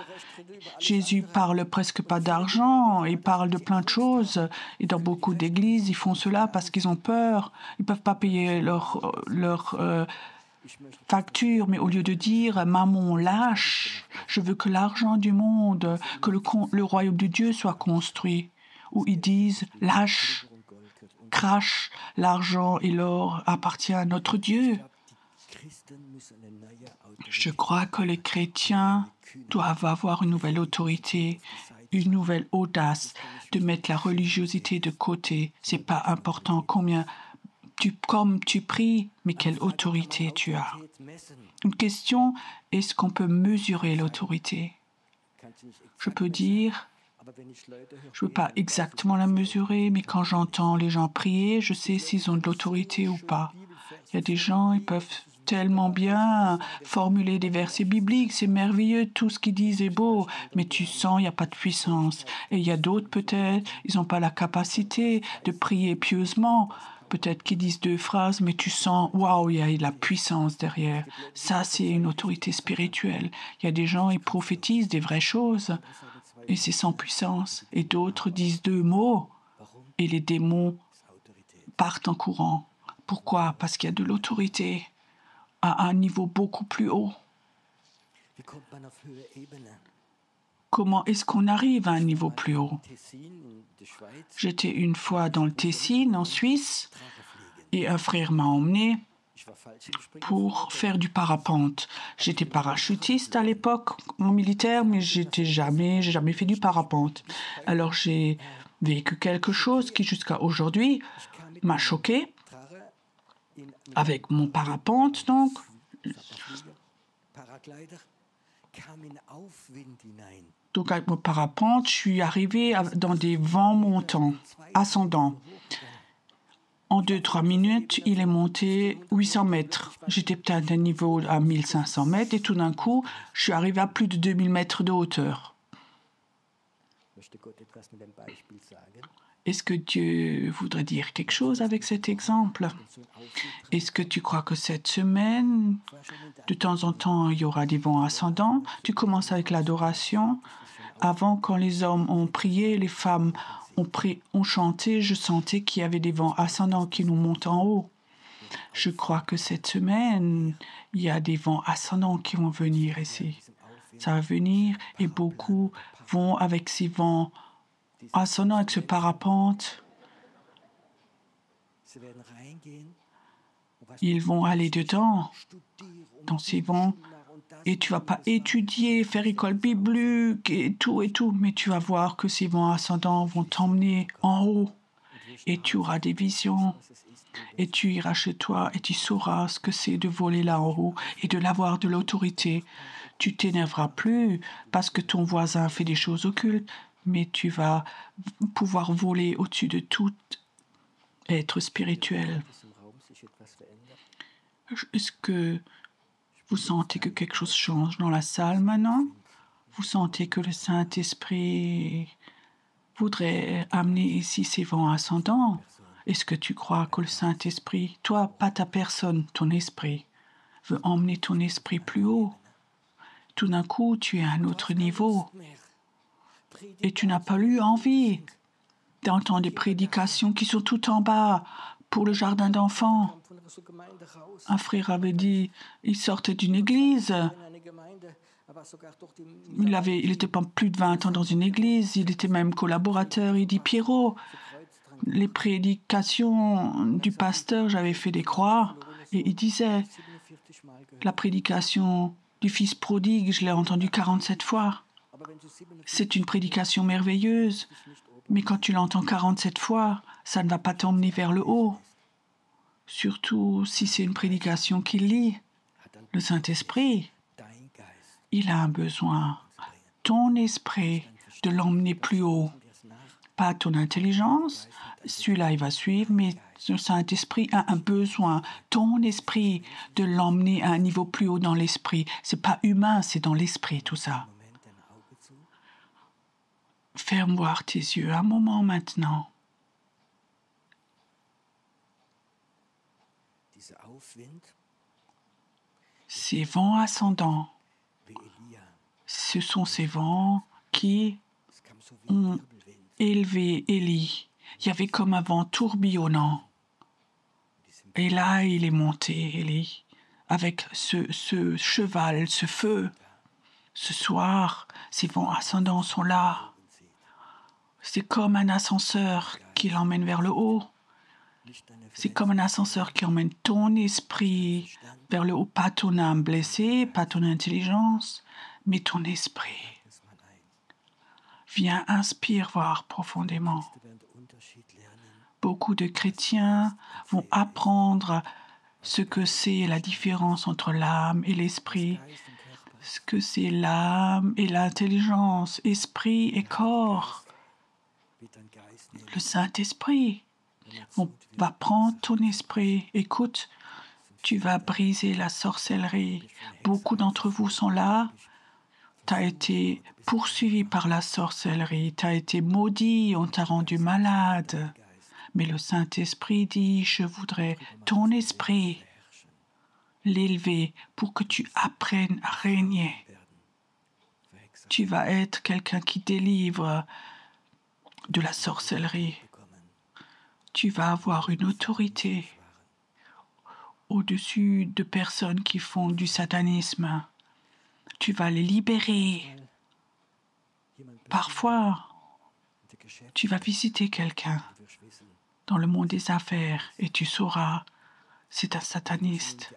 Jésus parle presque pas d'argent, il parle de plein de choses. Et dans beaucoup d'églises, ils font cela parce qu'ils ont peur. Ils ne peuvent pas payer leur facture, mais au lieu de dire « Maman, lâche, je veux que l'argent du monde, que le royaume de Dieu soit construit », ou ils disent « Lâche, crache, l'argent et l'or appartient à notre Dieu ». Je crois que les chrétiens doivent avoir une nouvelle autorité, une nouvelle audace de mettre la religiosité de côté. C'est pas important comme tu pries, mais quelle autorité tu as. Une question, est-ce qu'on peut mesurer l'autorité? Je peux dire, je ne peux pas exactement la mesurer, mais quand j'entends les gens prier, je sais s'ils ont de l'autorité ou pas. Il y a des gens, ils peuvent tellement bien formuler des versets bibliques, c'est merveilleux, tout ce qu'ils disent est beau, mais tu sens, il n'y a pas de puissance. Et il y a d'autres, peut-être, ils n'ont pas la capacité de prier pieusement. Peut-être qu'ils disent 2 phrases, mais tu sens, waouh, il y a la puissance derrière. Ça, c'est une autorité spirituelle. Il y a des gens, ils prophétisent des vraies choses, et c'est sans puissance. Et d'autres disent 2 mots, et les démons partent en courant. Pourquoi? Parce qu'il y a de l'autorité à un niveau beaucoup plus haut. Comment est-ce qu'on arrive à un niveau plus haut? J'étais une fois dans le Tessin, en Suisse, et un frère m'a emmené pour faire du parapente. J'étais parachutiste à l'époque, en militaire, mais j'ai jamais fait du parapente. Alors j'ai vécu quelque chose qui, jusqu'à aujourd'hui, m'a choqué. Avec mon parapente, donc, avec mon parapente, je suis arrivée dans des vents montants, ascendants. En 2-3 minutes, il est monté 800 mètres. J'étais peut-être à un niveau à 1500 mètres et tout d'un coup, je suis arrivée à plus de 2000 mètres de hauteur. Est-ce que Dieu voudrait dire quelque chose avec cet exemple? Est-ce que tu crois que cette semaine, de temps en temps, il y aura des vents ascendants? Tu commences avec l'adoration. Avant, quand les hommes ont prié, les femmes ont chanté, je sentais qu'il y avait des vents ascendants qui nous montent en haut. Je crois que cette semaine, il y a des vents ascendants qui vont venir ici. Ça va venir et beaucoup vont avec ces vents ascendants, avec ce parapente. Ils vont aller dedans, dans ces vents, et tu vas pas étudier, faire école biblique et tout, mais tu vas voir que ces vents ascendants vont t'emmener en haut, et tu auras des visions, et tu iras chez toi, et tu sauras ce que c'est de voler là en haut, et de l'avoir de l'autorité. Tu t'énerveras plus parce que ton voisin fait des choses occultes, mais tu vas pouvoir voler au-dessus de tout être spirituel. Est-ce que vous sentez que quelque chose change dans la salle maintenant? Vous sentez que le Saint-Esprit voudrait amener ici ces vents ascendants? Est-ce que tu crois que le Saint-Esprit, toi, pas ta personne, ton esprit, veut emmener ton esprit plus haut? Tout d'un coup, tu es à un autre niveau. Et tu n'as pas eu envie d'entendre des prédications qui sont tout en bas pour le jardin d'enfants. Un frère avait dit, il sortait d'une église. Il était pas plus de 20 ans dans une église. Il était même collaborateur. Il dit, Pierrot, les prédications du pasteur, j'avais fait des croix. Et il disait, la prédication du fils prodigue, je l'ai entendue 47 fois. C'est une prédication merveilleuse, mais quand tu l'entends 47 fois, ça ne va pas t'emmener vers le haut. Surtout si c'est une prédication qu'il lit. Le Saint-Esprit, il a un besoin, ton esprit, de l'emmener plus haut. pas ton intelligence. Celui-là, il va suivre, mais le Saint-Esprit a un besoin, ton esprit, de l'emmener à un niveau plus haut dans l'esprit. C'est pas humain, c'est dans l'esprit, tout ça. Ferme voir tes yeux un moment maintenant. Ces vents ascendants, ce sont ces vents qui ont élevé Élie. Il y avait comme un vent tourbillonnant. Et là, il est monté, Élie, avec ce cheval, ce feu. Ce soir, ces vents ascendants sont là. C'est comme un ascenseur qui l'emmène vers le haut. C'est comme un ascenseur qui emmène ton esprit vers le haut, pas ton âme blessée, pas ton intelligence, mais ton esprit. Viens, inspire, voir profondément. Beaucoup de chrétiens vont apprendre ce que c'est la différence entre l'âme et l'esprit, ce que c'est l'âme et l'intelligence, esprit et corps. Le Saint-Esprit va prendre ton esprit. Écoute, tu vas briser la sorcellerie. Beaucoup d'entre vous sont là. Tu as été poursuivi par la sorcellerie. Tu as été maudit, on t'a rendu malade. Mais le Saint-Esprit dit, je voudrais ton esprit, l'élever pour que tu apprennes à régner. Tu vas être quelqu'un qui délivre de la sorcellerie. Tu vas avoir une autorité au-dessus de personnes qui font du satanisme. Tu vas les libérer. Parfois, tu vas visiter quelqu'un dans le monde des affaires et tu sauras, c'est un sataniste.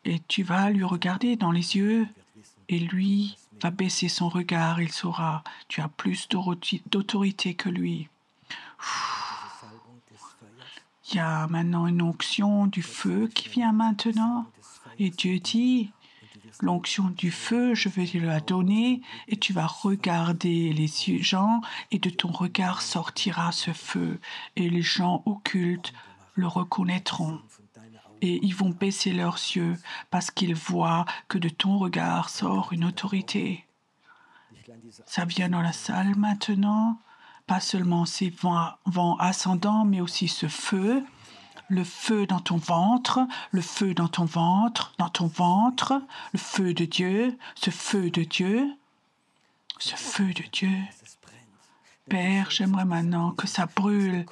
Et tu vas lui regarder dans les yeux et lui va baisser son regard. Il saura, tu as plus d'autorité que lui. Il y a maintenant une onction du feu qui vient maintenant. Et Dieu dit, l'onction du feu, je vais te la donner et tu vas regarder les gens et de ton regard sortira ce feu. Et les gens occultes le reconnaîtront. Et ils vont baisser leurs yeux parce qu'ils voient que de ton regard sort une autorité. Ça vient dans la salle maintenant. Pas seulement ces vents ascendants, mais aussi ce feu, le feu dans ton ventre, le feu dans ton ventre, le feu de Dieu, ce feu de Dieu, ce feu de Dieu. Père, j'aimerais maintenant que ça brûle,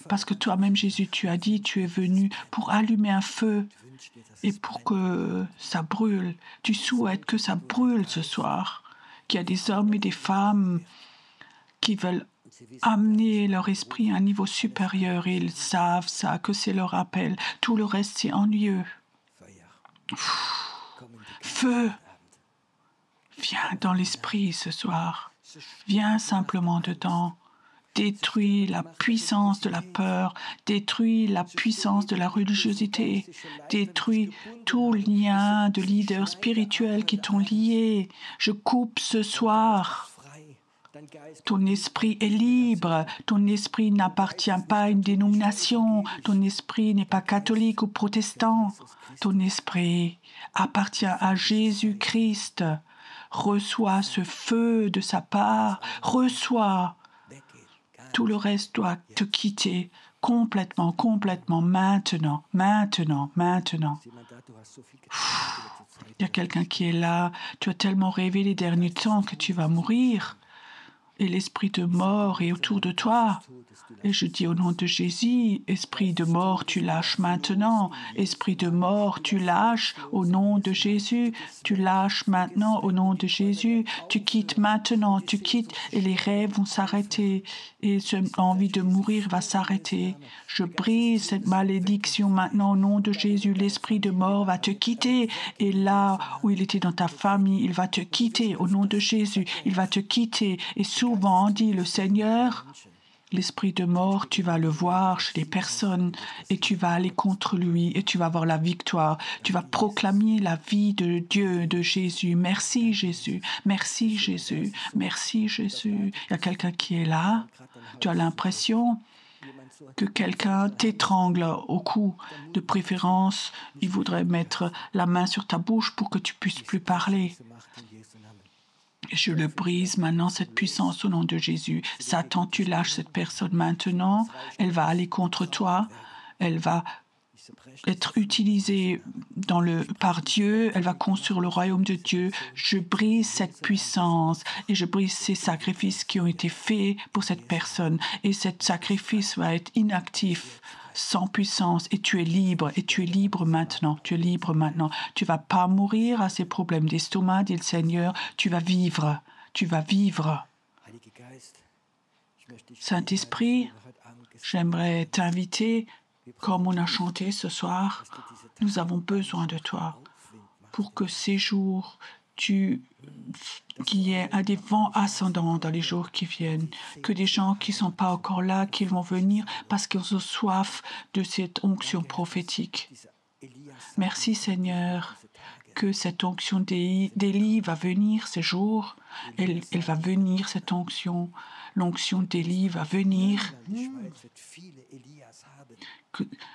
parce que toi-même, Jésus, tu as dit, tu es venu pour allumer un feu et pour que ça brûle. Tu souhaites que ça brûle ce soir, qu'il y a des hommes et des femmes qui veulent amener leur esprit à un niveau supérieur et ils savent ça, que c'est leur appel. Tout le reste, c'est ennuyeux. Feu, viens dans l'esprit ce soir. Viens simplement dedans. Détruis la puissance de la peur, détruis la puissance de la religiosité, détruis tout lien de leaders spirituels qui t'ont lié. Je coupe ce soir. Ton esprit est libre, ton esprit n'appartient pas à une dénomination, ton esprit n'est pas catholique ou protestant, ton esprit appartient à Jésus-Christ. Reçois ce feu de sa part, reçois. Tout le reste doit te quitter complètement, maintenant. Il y a quelqu'un qui est là, tu as tellement rêvé les derniers temps que tu vas mourir. Et l'esprit de mort est autour de toi. Et je dis au nom de Jésus, esprit de mort, tu lâches maintenant. Esprit de mort, tu lâches au nom de Jésus. Tu lâches maintenant au nom de Jésus. Tu quittes maintenant, tu quittes et les rêves vont s'arrêter. Et cette envie de mourir va s'arrêter. Je brise cette malédiction maintenant au nom de Jésus. L'esprit de mort va te quitter. Et là où il était dans ta famille, il va te quitter au nom de Jésus. Il va te quitter. Et souvent, dit le Seigneur, L'esprit de mort, tu vas le voir chez les personnes et tu vas aller contre lui et tu vas avoir la victoire. Tu vas proclamer la vie de Dieu, de Jésus. Merci Jésus, merci Jésus, merci Jésus. Il y a quelqu'un qui est là. Tu as l'impression que quelqu'un t'étrangle au cou. De préférence, il voudrait mettre la main sur ta bouche pour que tu puisses plus parler. Je le brise maintenant, cette puissance au nom de Jésus. Satan, tu lâches cette personne maintenant. Elle va aller contre toi. Elle va être utilisée par Dieu. Elle va construire le royaume de Dieu. Je brise cette puissance et je brise ces sacrifices qui ont été faits pour cette personne. Et cet sacrifice va être inactif, sans puissance. Et tu es libre. Et tu es libre maintenant. Tu es libre maintenant. Tu vas pas mourir à ces problèmes d'estomac, dit le Seigneur. Tu vas vivre. Tu vas vivre. Saint-Esprit, j'aimerais t'inviter. Comme on a chanté ce soir, nous avons besoin de toi pour que ces jours, qu'il y ait des vents ascendants dans les jours qui viennent, que des gens qui ne sont pas encore là, qu'ils vont venir parce qu'ils ont soif de cette onction prophétique. Merci Seigneur que cette onction d'Élie va venir ces jours. Elle va venir, cette onction. L'onction d'Élie va venir.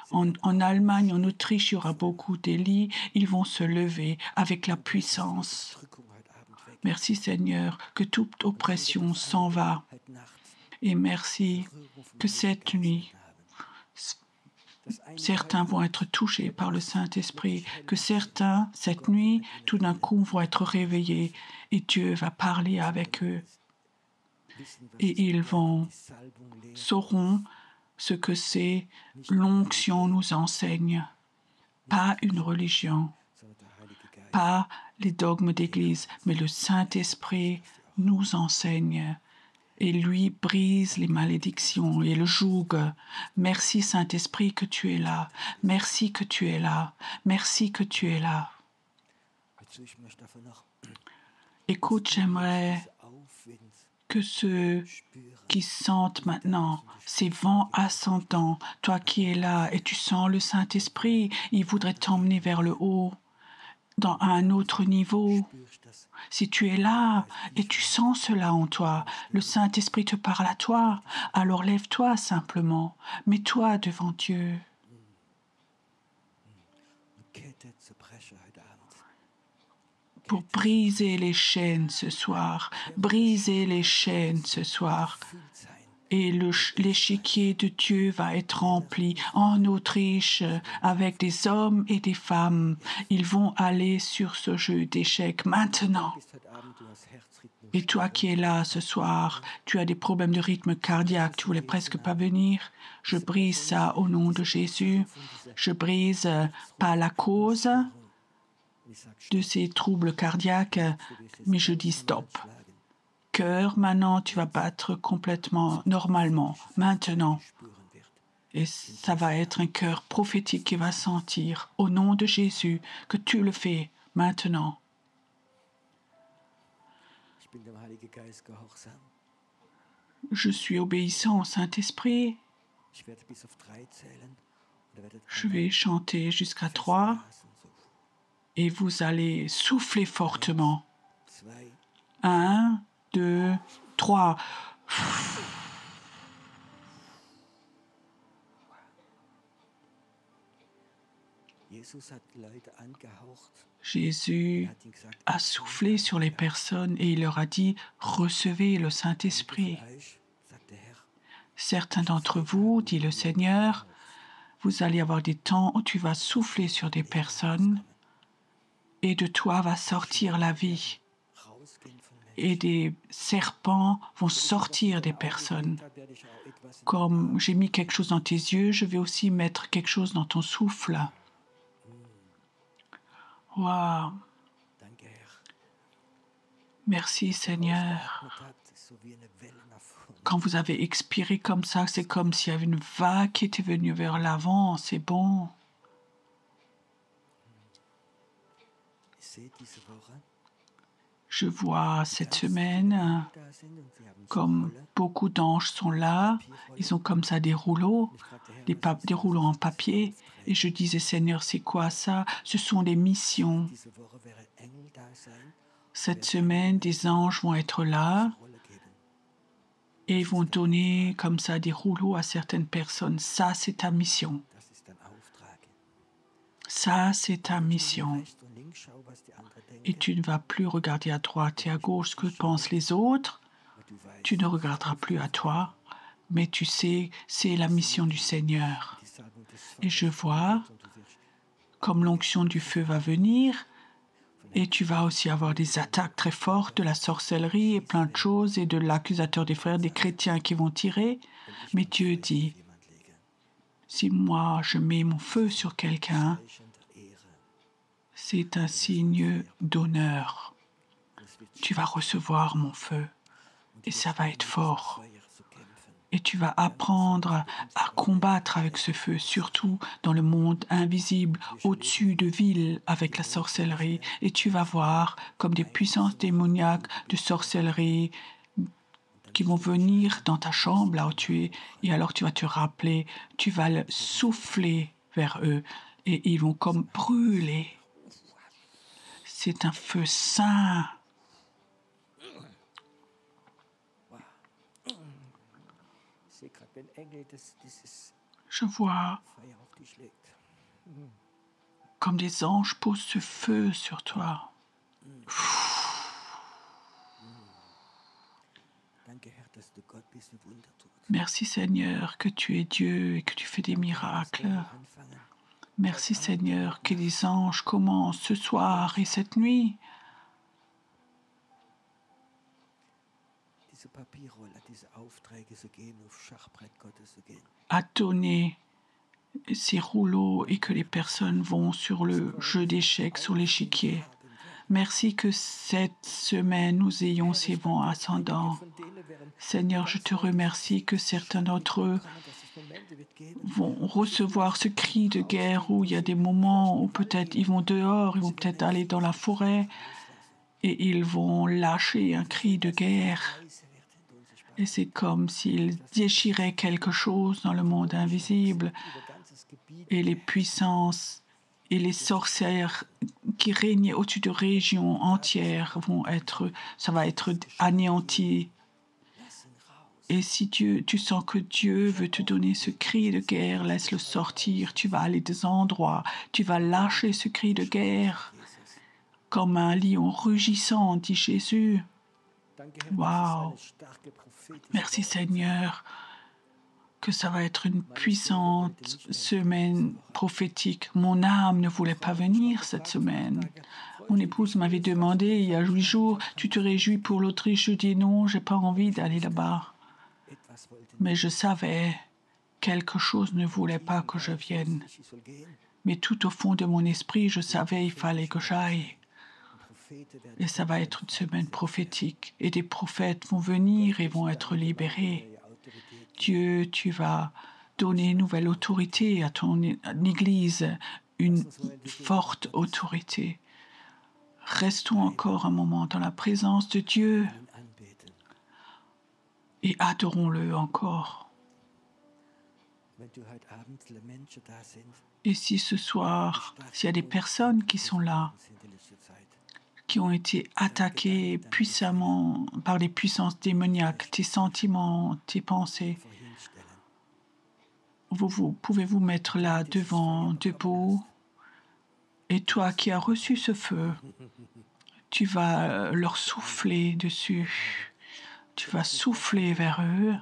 En Allemagne, en Autriche, il y aura beaucoup d'Élie. Ils vont se lever avec la puissance. Merci Seigneur que toute oppression s'en va. Et merci que cette nuit, certains vont être touchés par le Saint-Esprit, que certains, cette nuit, tout d'un coup, vont être réveillés et Dieu va parler avec eux. Et ils sauront ce que c'est. L'onction nous enseigne, pas une religion, pas les dogmes d'Église, mais le Saint-Esprit nous enseigne. Et lui brise les malédictions et le joug. Merci Saint-Esprit que tu es là. Merci que tu es là. Merci que tu es là. Écoute, j'aimerais que ceux qui sentent maintenant ces vents ascendants, toi qui es là et tu sens le Saint-Esprit, il voudrait t'emmener vers le haut, à un autre niveau. Si tu es là et tu sens cela en toi, le Saint-Esprit te parle à toi, alors lève-toi simplement, mets-toi devant Dieu. Pour briser les chaînes ce soir, briser les chaînes ce soir. Et l'échiquier de Dieu va être rempli en Autriche avec des hommes et des femmes. Ils vont aller sur ce jeu d'échecs maintenant. Et toi qui es là ce soir, tu as des problèmes de rythme cardiaque, tu voulais presque pas venir. Je brise ça au nom de Jésus. Je brise pas la cause de ces troubles cardiaques, mais je dis stop. Cœur, maintenant, tu vas battre complètement normalement, maintenant. Et ça va être un cœur prophétique qui va sentir, au nom de Jésus, que tu le fais maintenant. Je suis obéissant au Saint-Esprit. Je vais chanter jusqu'à 3 et vous allez souffler fortement. 1, 2, 3. Jésus a soufflé sur les personnes et il leur a dit « Recevez le Saint-Esprit ». Certains d'entre vous, dit le Seigneur, vous allez avoir des temps où tu vas souffler sur des personnes et de toi va sortir la vie. Et des serpents vont sortir des personnes. Comme j'ai mis quelque chose dans tes yeux, je vais aussi mettre quelque chose dans ton souffle. Waouh! Merci Seigneur. Quand vous avez expiré comme ça, c'est comme s'il y avait une vague qui était venue vers l'avant. C'est bon. Je vois cette semaine comme beaucoup d'anges sont là. Ils ont comme ça des rouleaux, des rouleaux en papier. Et je disais, Seigneur, c'est quoi ça? Ce sont des missions. Cette semaine, des anges vont être là et ils vont donner comme ça des rouleaux à certaines personnes. Ça, c'est ta mission. Ça, c'est ta mission. Et tu ne vas plus regarder à droite et à gauche ce que pensent les autres. Tu ne regarderas plus à toi, mais tu sais, c'est la mission du Seigneur. Et je vois comme l'onction du feu va venir, et tu vas aussi avoir des attaques très fortes de la sorcellerie et plein de choses, et de l'accusateur des frères, des chrétiens qui vont tirer. Mais Dieu dit, si moi je mets mon feu sur quelqu'un, c'est un signe d'honneur. Tu vas recevoir mon feu, et ça va être fort. Et tu vas apprendre à combattre avec ce feu, surtout dans le monde invisible, au-dessus de villes avec la sorcellerie. Et tu vas voir comme des puissances démoniaques de sorcellerie qui vont venir dans ta chambre, là où tu es. Et alors tu vas te rappeler, tu vas le souffler vers eux et ils vont comme brûler. C'est un feu saint. Je vois comme des anges posent ce feu sur toi. Merci Seigneur que tu es Dieu et que tu fais des miracles. Merci Seigneur que les anges commencent ce soir et cette nuit à donner ces rouleaux et que les personnes vont sur le jeu d'échecs, sur l'échiquier. Merci que cette semaine, nous ayons ces bons ascendants. Seigneur, je te remercie que certains d'entre eux vont recevoir ce cri de guerre où il y a des moments où peut-être ils vont dehors, ils vont peut-être aller dans la forêt et ils vont lâcher un cri de guerre. Et c'est comme s'ils déchiraient quelque chose dans le monde invisible. Et les puissances et les sorcières qui régnaient au-dessus de régions entières ça va être anéanti. Et si tu sens que Dieu veut te donner ce cri de guerre, laisse-le sortir. Tu vas aller des endroits, tu vas lâcher ce cri de guerre comme un lion rugissant, dit Jésus. Waouh! Merci Seigneur, que ça va être une puissante semaine prophétique. Mon âme ne voulait pas venir cette semaine. Mon épouse m'avait demandé il y a 8 jours, tu te réjouis pour l'Autriche? Je dis non, j'ai pas envie d'aller là-bas. Mais je savais, quelque chose ne voulait pas que je vienne. Mais tout au fond de mon esprit, je savais il fallait que j'aille. Et ça va être une semaine prophétique. Et des prophètes vont venir et vont être libérés. Dieu, tu vas donner une nouvelle autorité à ton Église, une forte autorité. Restons encore un moment dans la présence de Dieu et adorons-le encore. Et si ce soir, s'il y a des personnes qui sont là, qui ont été attaquées puissamment par les puissances démoniaques, tes sentiments, tes pensées, vous pouvez vous mettre là devant, debout, et toi qui as reçu ce feu, tu vas leur souffler dessus, tu vas souffler vers eux.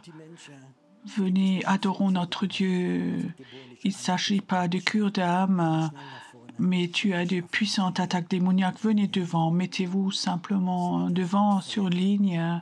Venez, adorons notre Dieu. Il ne s'agit pas de cure d'âme, mais tu as de puissantes attaques démoniaques. Venez devant, mettez-vous simplement devant sur ligne.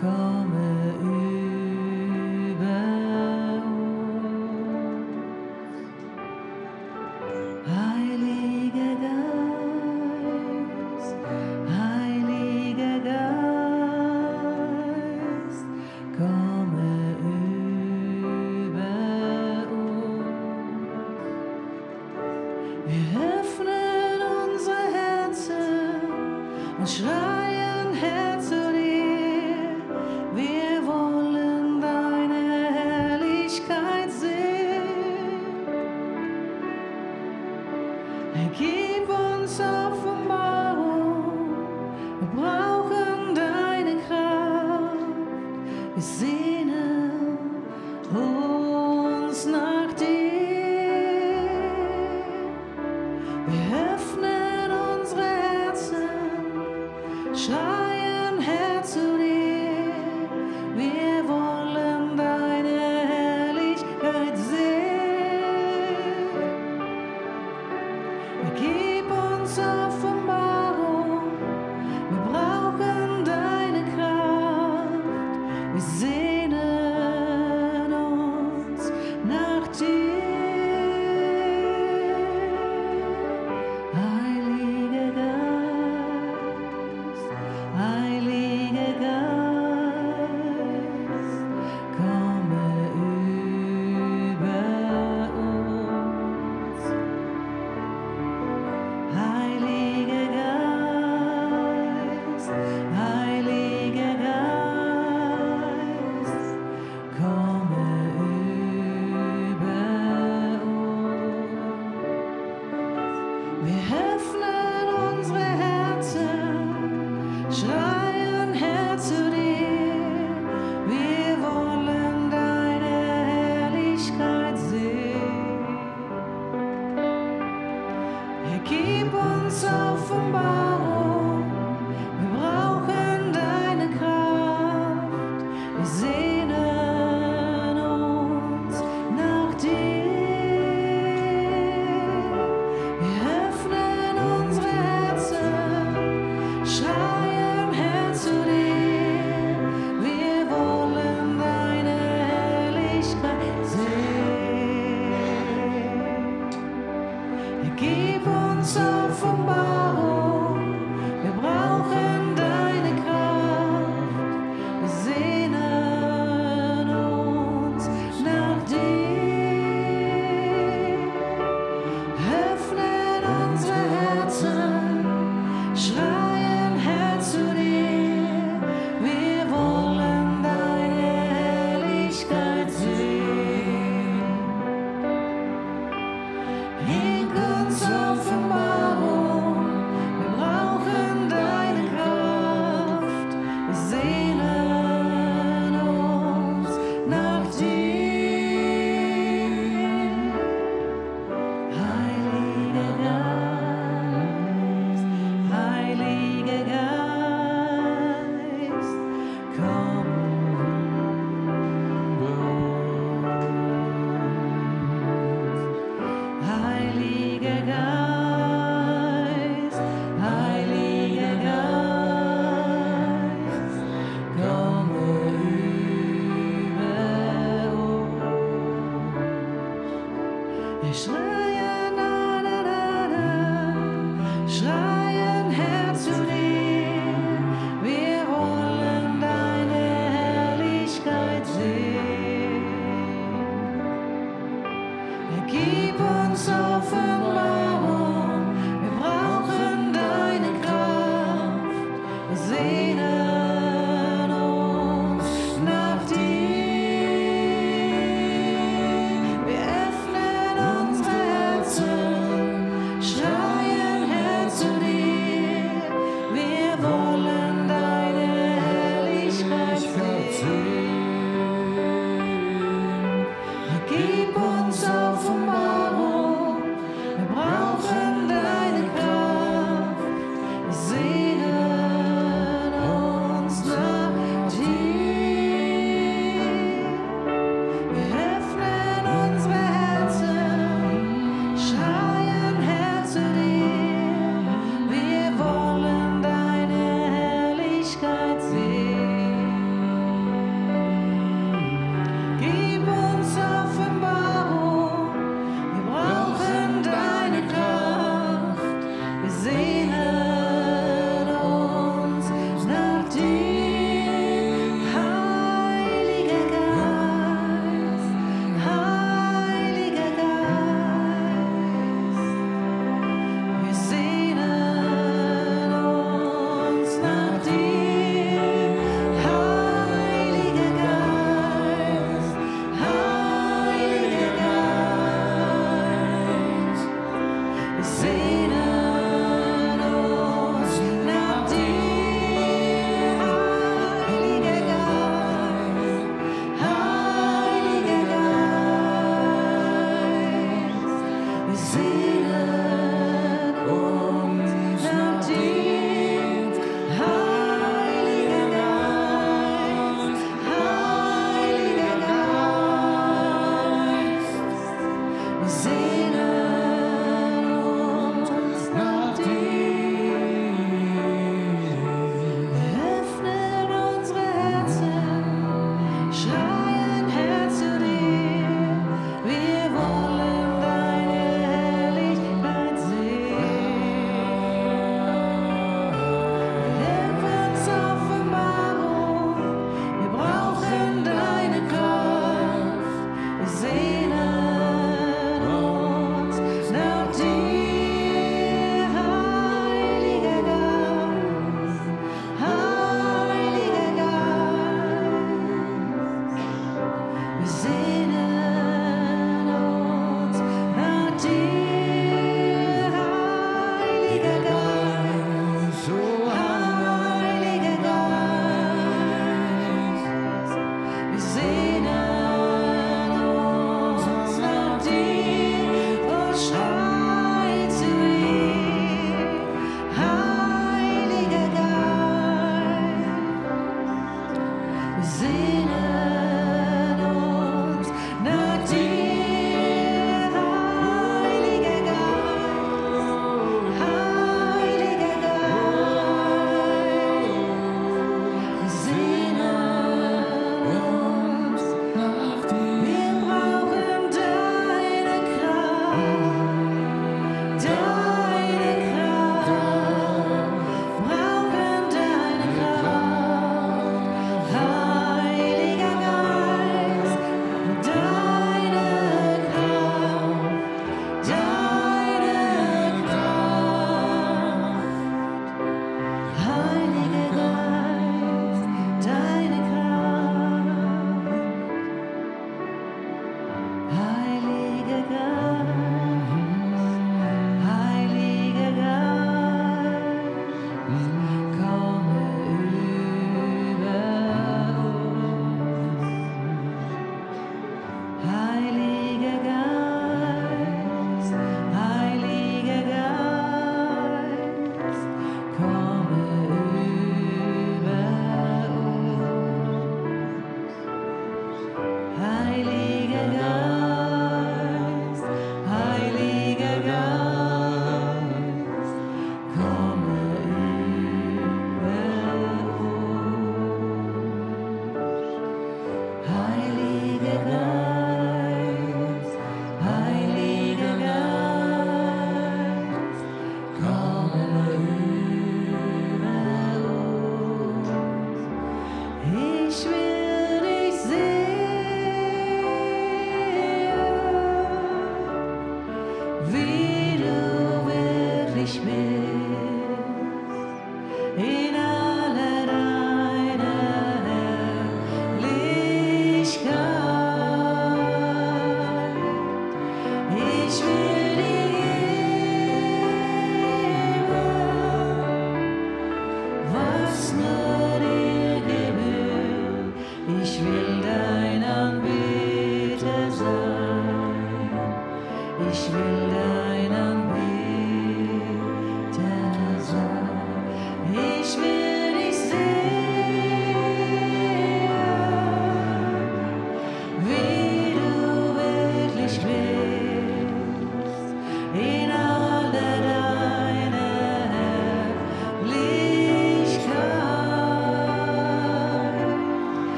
komme über uns. Heiliger Geist, Heiliger Geist, komme über uns. Wir öffnen unsere Herzen und schreien, Herr, zu dir. Wir wollen deine Herrlichkeit sehen. Gib uns Offenbarung, wir brauchen deine Kraft. Wir sehnen uns nach dir. Wir öffnen unsere Herzen, schreien, Herr, zu dir. Wir wollen deine Herrlichkeit sehen. Gib uns Offenbarung, wir brauchen deine Kraft. Wir sehnen uns nach dir. Heiliger Geist, Heiliger Geist, komme über uns. Heiliger Geist, Heiliger Geist, komme über uns. Wir öffnen unsere Herzen, schreien, Herr, zu dir. Wir wollen deine Herrlichkeit sehen. Gib uns Offenbarung, wir brauchen deine Kraft. Wir sehnen uns nach dir. Wir öffnen unsere Herzen, schreien, Herr, zu dir. Wir wollen deine Herrlichkeit sehen. Gib uns Offenbarung, wir brauchen deine Kraft. Wir sehnen uns nach dir. Öffnen unsere Herzen, schreien, Herr, zu dir. Wir wollen deine Herrlichkeit sehen. Gib uns Offenbarung, wir brauchen deine Kraft. Wir sehnen uns nach dir. Heiliger Geist, Heiliger Geist, komm über uns. Heiliger Geist, Heiliger Geist, komme über uns. Wir schreien, na, na, na, na, schreien, Herr, zu dir. Wir wollen deine Herrlichkeit sehen. Gib uns Offenbarung, wir brauchen deine Kraft. Wir sehnen uns nach dir. Wir öffnen unsere Herzen, schreien, Herr, zu dir. Wir wollen deine Herrlichkeit sehen.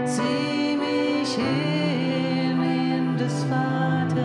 Zieh mich hin in des Vaters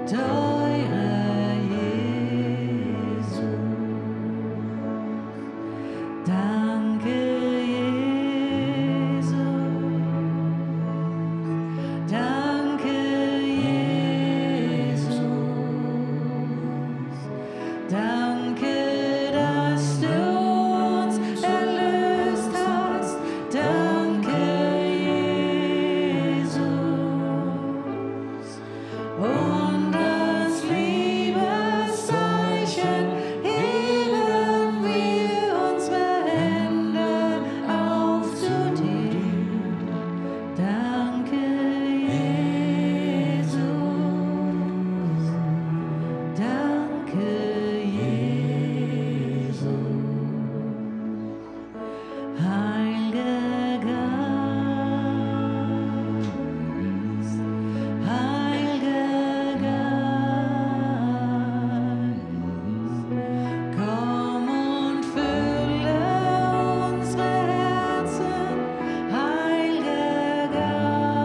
teurer Jesus. Danke, Jesus. Danke, Jesus. Danke, dass du uns erlöst hast. Danke, Jesus. Und das Liebeszeichen heben wir unsere Hände auf zu dir. Danke, Jesus. Danke, Jesus. Heiliger Geist, Heiliger Geist, komm und fülle unsere Herzen, Heiliger Geist,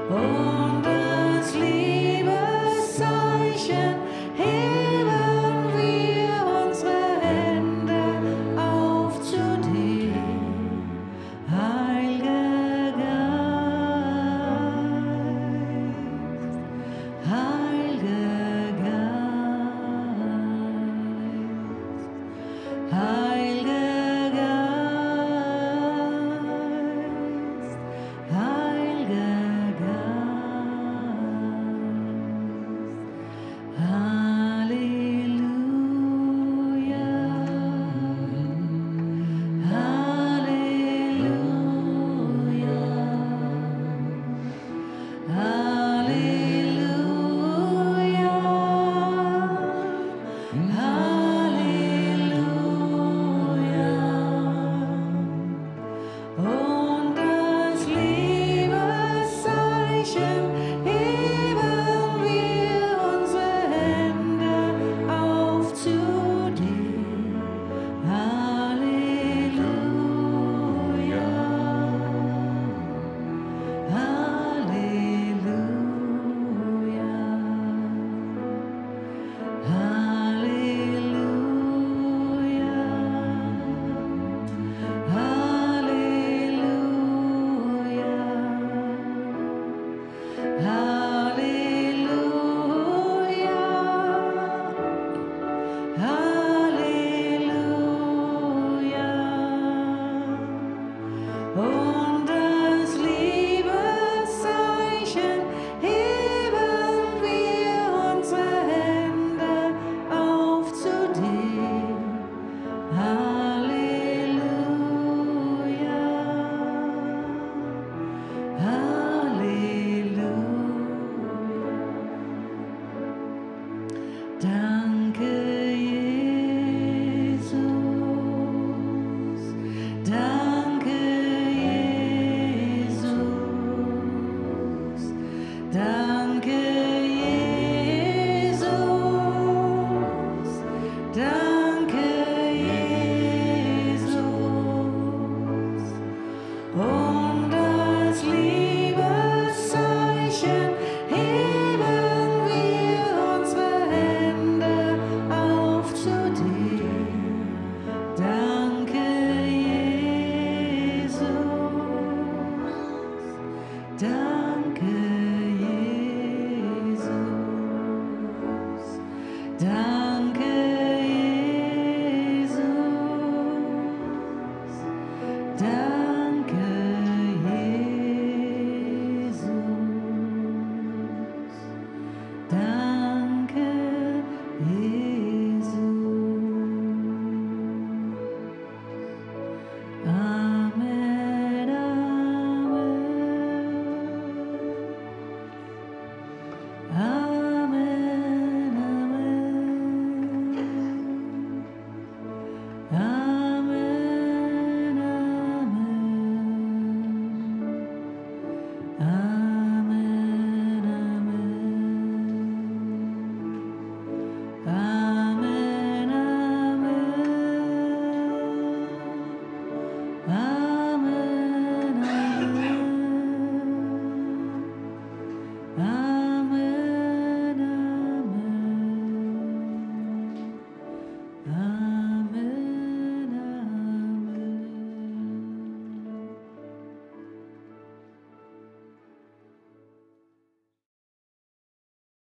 und das Liebeszeichen heben wir unsere Hände auf zu dir, Heiliger Geist, Heiliger Geist, Heiliger Geist, Heiliger Geist. Halleluja, Halleluja, Halleluja, Halleluja. Und das Liebeszeichen heben wir unsere Hände auf zu dir. Halleluja, Halleluja, Halleluja, Halleluja, Halleluja. Und das Liebeszeichen heben wir unsere Hände auf zu dir. Halleluja, Halleluja. Danke, Jesus. Danke, Jesus. Danke,